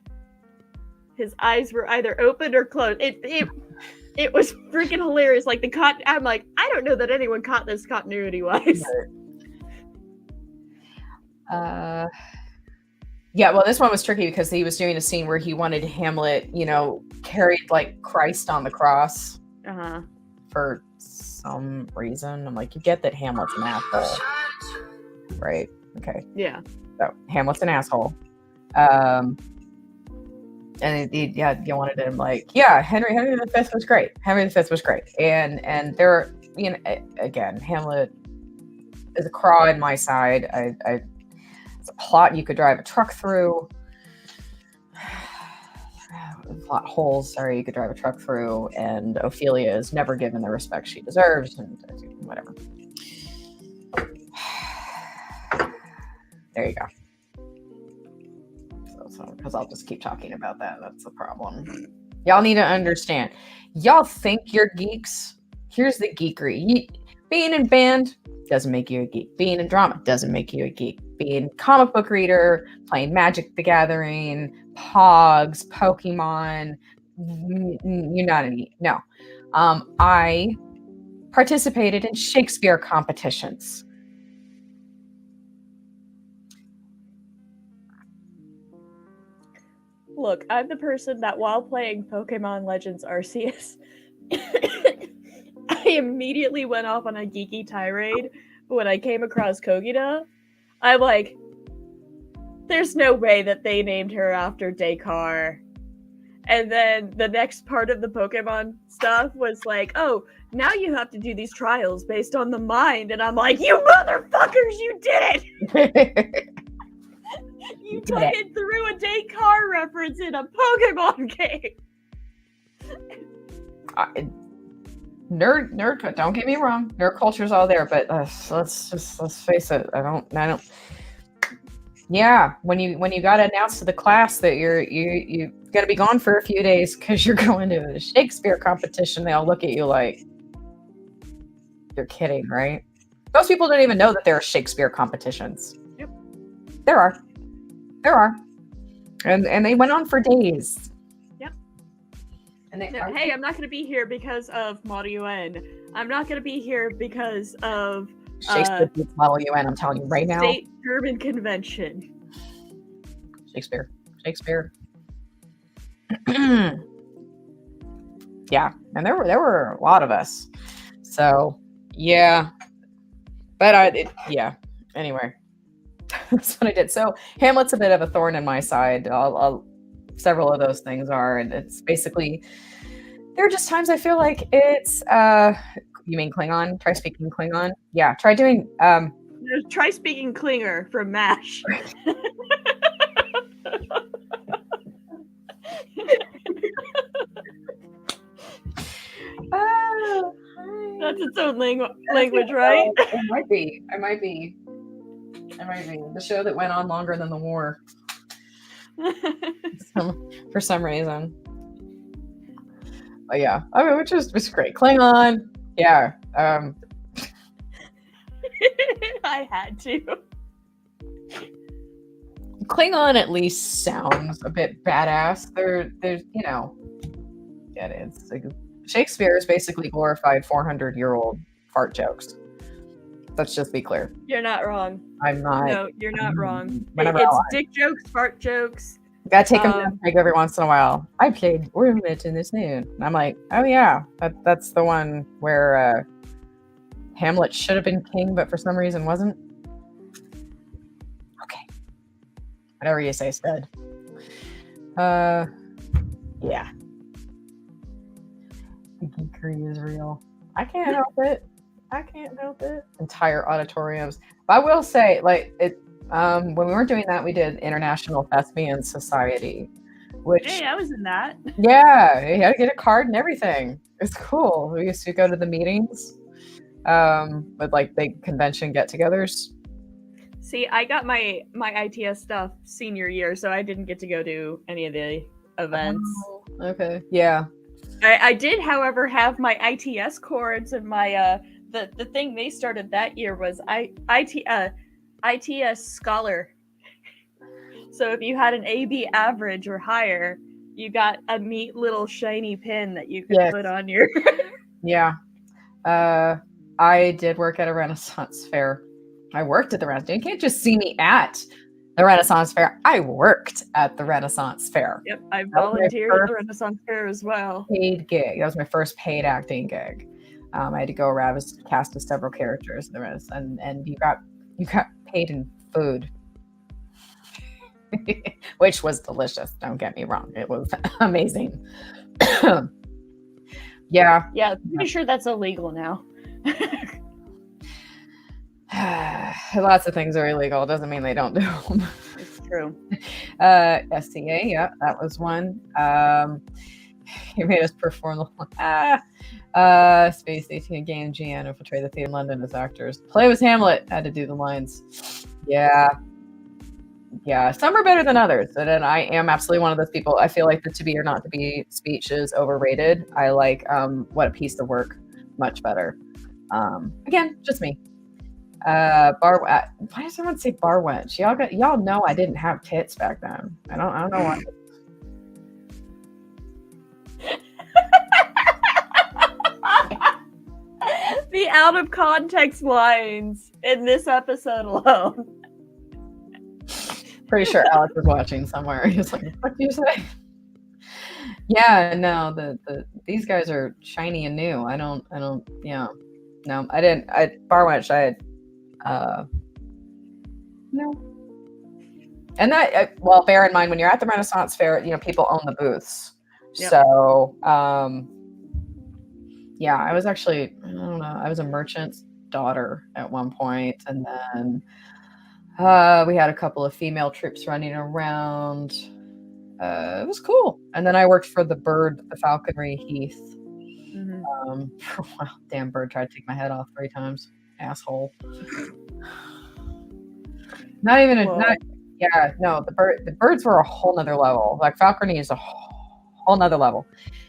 his eyes were either open or closed. It was freaking hilarious. Like I'm like, I don't know that anyone caught this continuity wise. Yeah, well, this one was tricky because he was doing a scene where he wanted Hamlet, carried like Christ on the cross for some reason. I'm like, you get that Hamlet's an asshole, right? Okay. Yeah. So Hamlet's an asshole. And you wanted him like, yeah, Henry V was great. Henry V was great. And there, again, Hamlet is a craw in my side. It's a plot you could drive a truck through. Plot holes, you could drive a truck through. And Ophelia is never given the respect she deserves, and whatever. There you go. Because I'll just keep talking about that. That's the problem. Y'all need to understand. Y'all think you're geeks. Here's the geekery. Being in band doesn't make you a geek. Being in drama doesn't make you a geek. Being comic book reader, playing Magic the Gathering, Pogs, Pokemon, you're not a geek. No. I participated in Shakespeare competitions. Look, I'm the person that while playing Pokemon Legends Arceus, I immediately went off on a geeky tirade when I came across Kogita. I'm like, there's no way that they named her after Descartes. And then the next part of the Pokemon stuff was like, oh, now you have to do these trials based on the mind. And I'm like, you motherfuckers, you did it! You took it through a Descartes reference in a Pokemon game. Nerd, don't get me wrong. Nerd culture's all there, but let's face it. I don't. Yeah, when you got to announce to the class that you got to be gone for a few days because you're going to a Shakespeare competition, they all look at you like you're kidding, right? Most people don't even know that there are Shakespeare competitions. Yep, there are, and they went on for days. Yep. And hey, I'm not going to be here because of Model UN. I'm not going to be here because of Shakespeare Model UN. I'm telling you right now. State German Convention. Shakespeare. Yeah, and there were a lot of us. So yeah, but Anyway, that's what I did. So Hamlet's a bit of a thorn in my side. Several of those things are, and it's basically there are just times I feel like it's you mean Klingon? Try speaking Klingon? Yeah, try doing try speaking Klinger from MASH. That's its own language, right? I might be. The show that went on longer than the war. For some reason. But yeah, I mean, which was great. Klingon, yeah. I had to. Klingon at least sounds a bit badass. There's yeah, it's like Shakespeare is basically glorified 400-year-old fart jokes. Let's just be clear. You're not wrong. I'm not. No, you're not wrong. It's dick jokes, fart jokes. Gotta take them every once in a while. I played Wormlet in this noon. And I'm like, oh yeah, that's the one where Hamlet should have been king, but for some reason wasn't. Okay. Whatever you say, stud. Yeah. The geekery is real. I can't help it. Entire auditoriums. But I will say, like, it. When we weren't doing that, we did International Thespian Society, which hey, I was in that. Yeah, you had to get a card and everything. It's cool. We used to go to the meetings, with like big convention get-togethers. See, I got my ITS stuff senior year, so I didn't get to go to any of the events. Oh, okay, yeah. I did, however, have my ITS cords and my the thing they started that year was ITS Scholar. So if you had an AB average or higher, you got a neat little shiny pin that you could put on your... Yeah. I did work at a Renaissance fair. I worked at the Renaissance. You can't just see me at the Renaissance fair. I worked at the Renaissance fair. Yep, I volunteered at the Renaissance fair as well. Paid gig. That was my first paid acting gig. I had to go around as cast of several characters in the Renaissance, and you got paid in food, which was delicious. Don't get me wrong; it was amazing. Yeah, pretty sure that's illegal now. Lots of things are illegal. Doesn't mean they don't do them. It's true. SCA, yeah, that was one. He made us perform the Space 18 game GN infiltrate the theater in London as actors. Play was Hamlet. Had to do the lines. Yeah. Some are better than others, and then I am absolutely one of those people. I feel like the to be or not to be speech is overrated. I like what a piece of work much better. Again, just me. Why does everyone say bar wench? Y'all know I didn't have tits back then. I don't know why. The out of context lines in this episode alone. Pretty sure Alex was watching somewhere. He was like, "What did you say?" Yeah, no, these guys are shiny and new. I don't. Yeah, no, I didn't. Bar wench. I had. No. And that, well, bear in mind when you're at the Renaissance Fair, people own the booths. Yep. So, yeah, I was actually, I don't know, I was a merchant's daughter at one point, and then we had a couple of female troops running around. It was cool. And then I worked for the falconry heath. For a while. Damn bird tried to take my head off 3 times. Asshole. Not even the birds were a whole nother level. Like falconry is a whole nother level.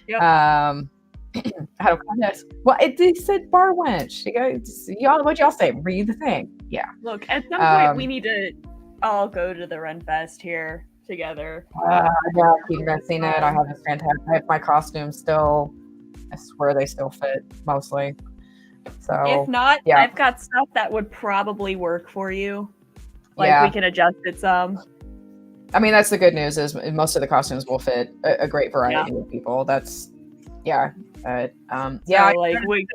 Yep. How do I this? Well, they said bar wench. What'd y'all say? Read the thing. Yeah. Look, at some point we need to all go to the Renfest here together. Yeah, I keep missing it. I have a fantastic. I have my costumes still. I swear they still fit mostly. So if not, I've got stuff that would probably work for you. Like we can adjust it some. I mean, that's the good news is most of the costumes will fit a great variety of people. That's so, like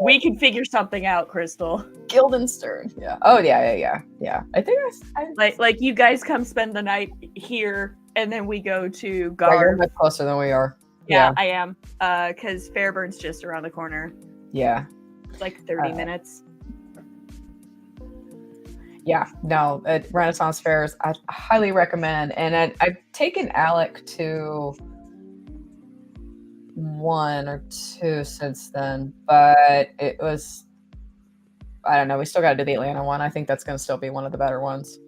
we can figure something out, Crysstal. Guildenstern. Yeah. Oh yeah. I think like you guys come spend the night here, and then we go to Garth. You're much closer than we are. Yeah, I am. Because Fairburn's just around the corner. Yeah. It's like 30 minutes. Yeah, no, at Renaissance fairs, I highly recommend. And I've taken Alec to 1 or 2 since then, but it was, I don't know, we still got to do the Atlanta one. I think that's going to still be one of the better ones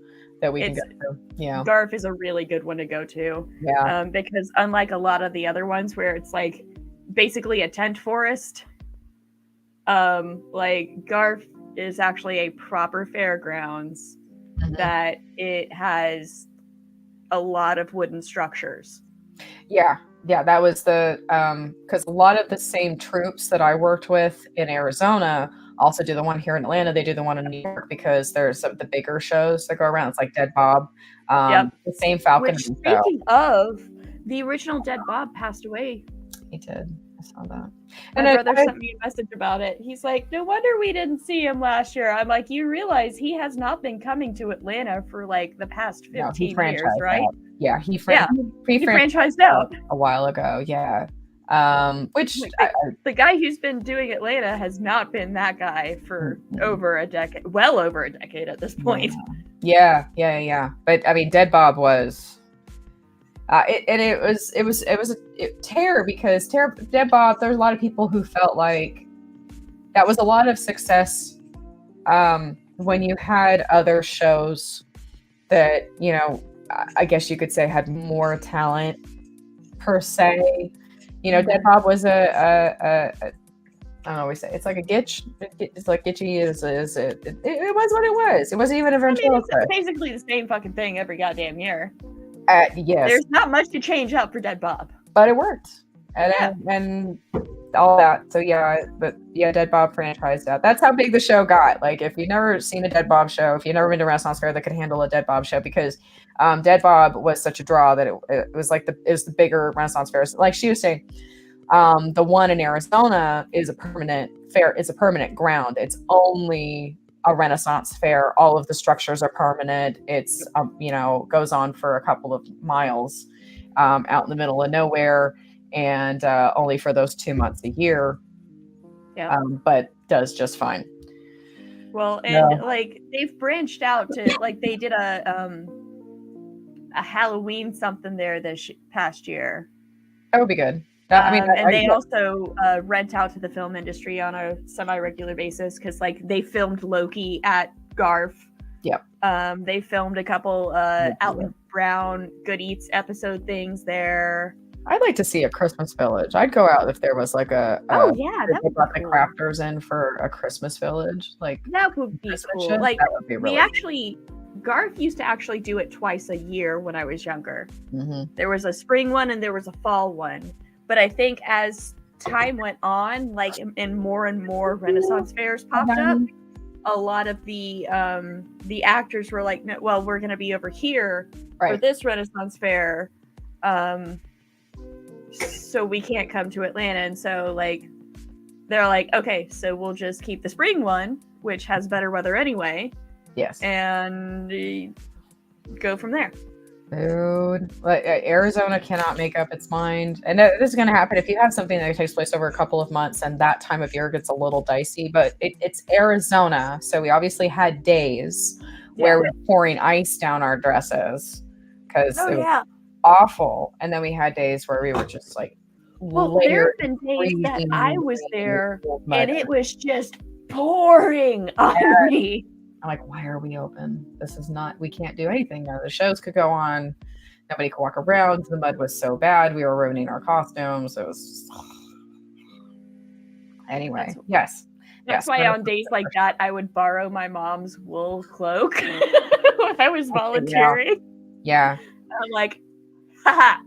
that we can go to. Yeah. Garth is a really good one to go to. Yeah. Because unlike a lot of the other ones where it's like basically a tent forest, like Garth is actually a proper fairgrounds that it has a lot of wooden structures. Yeah, that was the because a lot of the same troops that I worked with in Arizona also do the one here in Atlanta. They do the one in New York because there's the bigger shows that go around. It's like Dead Bob. The same Falcon. Which, speaking of, the original Dead Bob passed away. He did. I saw that. My brother sent me a message about it. He's like, no wonder we didn't see him last year. I'm like, you realize he has not been coming to Atlanta for like the past 15 years, right? Out. Yeah, he franchised out a while ago. Yeah. Which the guy who's been doing Atlanta has not been that guy for over a decade, well over a decade at this point. Yeah. But I mean, Dead Bob was. It was a tear because Dead Bob. There's a lot of people who felt like that was a lot of success when you had other shows that I guess you could say had more talent per se. Dead Bob was I don't know. We say it's like a gitch. It's like gitchy. It was what it was. It wasn't even a ventriloquist. It's basically the same fucking thing every goddamn year. Yes. There's not much to change up for Dead Bob. But it worked. And all that. So Dead Bob franchised out. That's how big the show got. Like if you've never seen a Dead Bob show, if you've never been to a Renaissance Fair that could handle a Dead Bob show, because Dead Bob was such a draw that it was like it was the bigger Renaissance fairs. Like she was saying, the one in Arizona is a permanent fair. It's a permanent ground. It's only a Renaissance fair. All of the structures are permanent. It's goes on for a couple of miles out in the middle of nowhere, and only for those 2 months a year. Yeah. But does just fine. Well, and like they've branched out to like they did a Halloween something there this past year. That would be good. They also rent out to the film industry on a semi-regular basis because, like, they filmed Loki at Garth. Yep. They filmed a couple Alton Brown Good Eats episode things there. I'd like to see a Christmas Village. I'd go out if there was like that would be brought the crafters in for a Christmas Village. Like that would be cool. Like that would be really Garth used to actually do it twice a year when I was younger. Mm-hmm. There was a spring one and there was a fall one. But I think as time went on, like and more Renaissance fairs popped up, a lot of the actors were like, no, well, we're going to be over here for this Renaissance fair, so we can't come to Atlanta. And so like they're like, okay, so we'll just keep the spring one, which has better weather anyway. Yes, and go from there. Dude, like Arizona cannot make up its mind, and this is going to happen if you have something that takes place over a couple of months, and that time of year gets a little dicey. But it's Arizona, so we obviously had days where we were pouring ice down our dresses because it was awful, and then we had days where we were just like, well, there have been days that I was there, and it was just pouring on me. I'm like, why are we open? This is not, we can't do anything. None of the shows could go on. Nobody could walk around. The mud was so bad. We were ruining our costumes. It was just... Anyway, That's why on days like that, I would borrow my mom's wool cloak when I was volunteering. Yeah. I'm like, haha.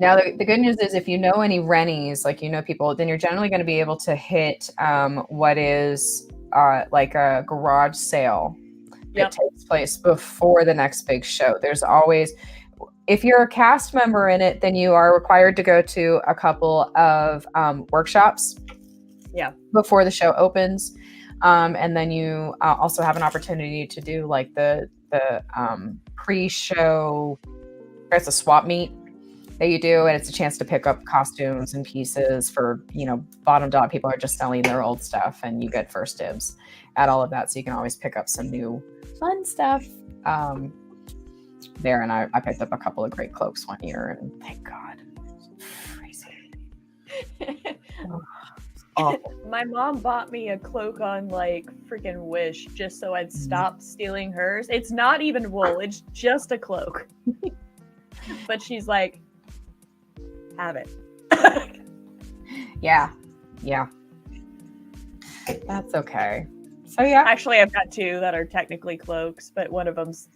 Now, the good news is if you know any Rennies, like you know people, then you're generally going to be able to hit what is like a garage sale that takes place before the next big show. There's always, if you're a cast member in it, then you are required to go to a couple of workshops before the show opens. And then you also have an opportunity to do like the pre-show, it's a swap meet that you do, and it's a chance to pick up costumes and pieces for, you know, bottom dog people are just selling their old stuff, and you get first dibs at all of that, so you can always pick up some new fun stuff there. And I picked up a couple of great cloaks one year, and thank God. Crazy. Awful. My mom bought me a cloak on like freaking Wish just so I'd stop stealing hers. It's not even wool, it's just a cloak. But she's like, have it. Yeah. That's okay. So yeah. Actually, I've got two that are technically cloaks, but one of them's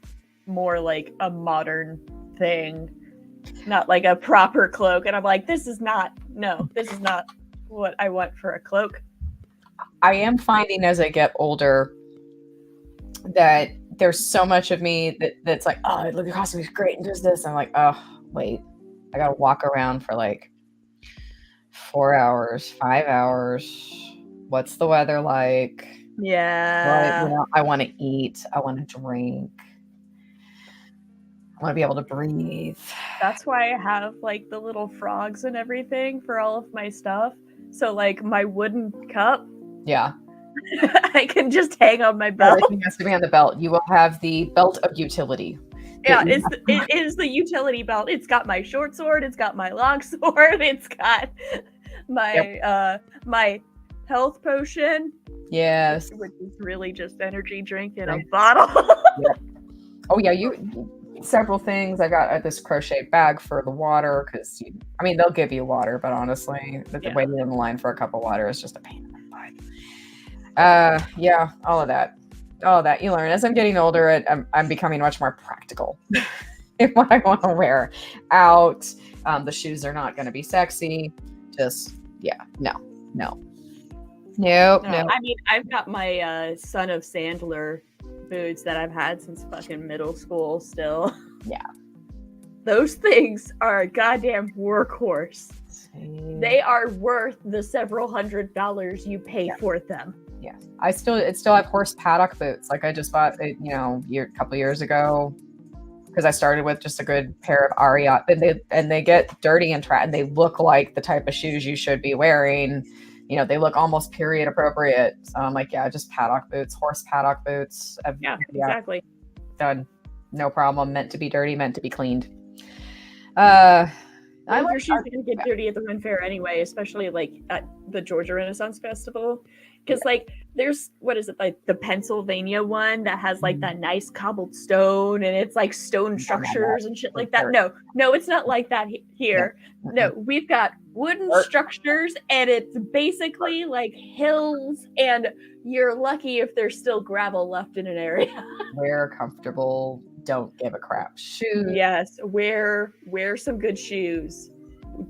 more like a modern thing, not like a proper cloak. And I'm like, this is not what I want for a cloak. I am finding as I get older that there's so much of me that's like, oh, look, your costume is great and does this. I'm like, oh, wait, I gotta walk around for like 4 hours, 5 hours. What's the weather like? Yeah. What, I want to eat. I want to drink. I want to be able to breathe. That's why I have like the little frogs and everything for all of my stuff. So like my wooden cup. Yeah. I can just hang on my belt. Everything has to be on the belt. You will have the belt of utility. Yeah, it is the utility belt. It's got my short sword. It's got my long sword. It's got my my health potion. Yes. Which is really just energy drink in a bottle. Oh yeah, you several things. I got this crochet bag for the water because they'll give you water, but honestly, waiting in the line for a cup of water is just a pain in the butt. All of that you learn as I'm getting older. I'm becoming much more practical in what I want to wear out. The shoes are not going to be sexy. Just no. I mean, I've got my Son of Sandler boots that I've had since fucking middle school still. Yeah. Those things are a goddamn workhorse. They are worth the several $100s you pay for them. Yeah. I still have horse paddock boots. Like I just bought a couple years ago because I started with just a good pair of Ariat, and they get dirty and and they look like the type of shoes you should be wearing. They look almost period appropriate. So I'm like, just paddock boots, horse paddock boots. Exactly. Done. No problem. Meant to be dirty, meant to be cleaned. Your shoes are going to get dirty at the Ren Fair anyway, especially like at the Georgia Renaissance Festival. Because like there's, what is it, like the Pennsylvania one that has like that nice cobbled stone and it's like stone structures and shit like that. No, it's not like that here. No, we've got wooden structures and it's basically like hills, and you're lucky if there's still gravel left in an area. Wear comfortable, don't give a crap shoes. Yes, wear some good shoes.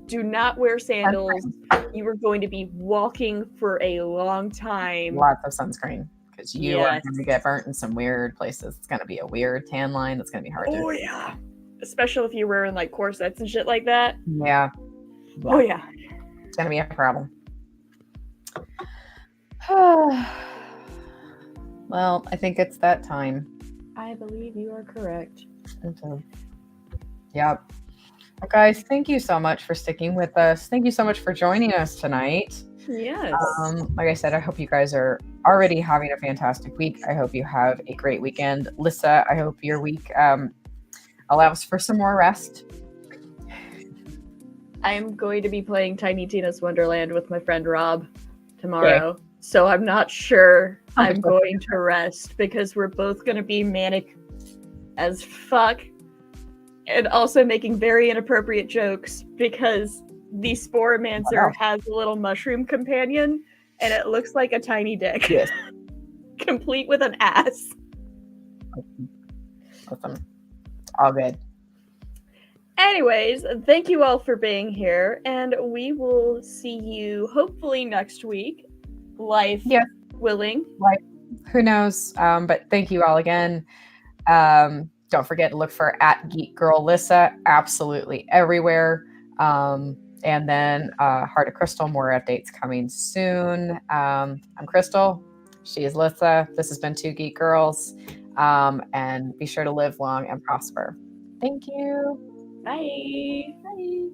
Do not wear sandals. You are going to be walking for a long time. Lots of sunscreen because you are going to get burnt in some weird places. It's going to be a weird tan line. That's going to be hard to do. Oh, yeah. Especially if you're wearing like corsets and shit like that. Yeah. Oh, yeah. It's going to be a problem. Well, I think it's that time. I believe you are correct. Okay. Yep. Well, guys, thank you so much for sticking with us. Thank you so much for joining us tonight. Yes. Like I said, I hope you guys are already having a fantastic week. I hope you have a great weekend. Lyssa, I hope your week allows for some more rest. I'm going to be playing Tiny Tina's Wonderland with my friend Rob tomorrow. Okay. So I'm not sure I'm going to rest because we're both going to be manic as fuck and also making very inappropriate jokes because the Sporomancer has a little mushroom companion and it looks like a tiny dick. Yes. Complete with an ass. Awesome. All good. Anyways, thank you all for being here, and we will see you hopefully next week. Life willing. Who knows? But thank you all again. Don't forget to look for @GeekGirlLyssa absolutely everywhere. And then Heart of Crysstal, more updates coming soon. I'm Crysstal. She is Lyssa. This has been Two Geek Girls. And be sure to live long and prosper. Thank you. Bye. Bye.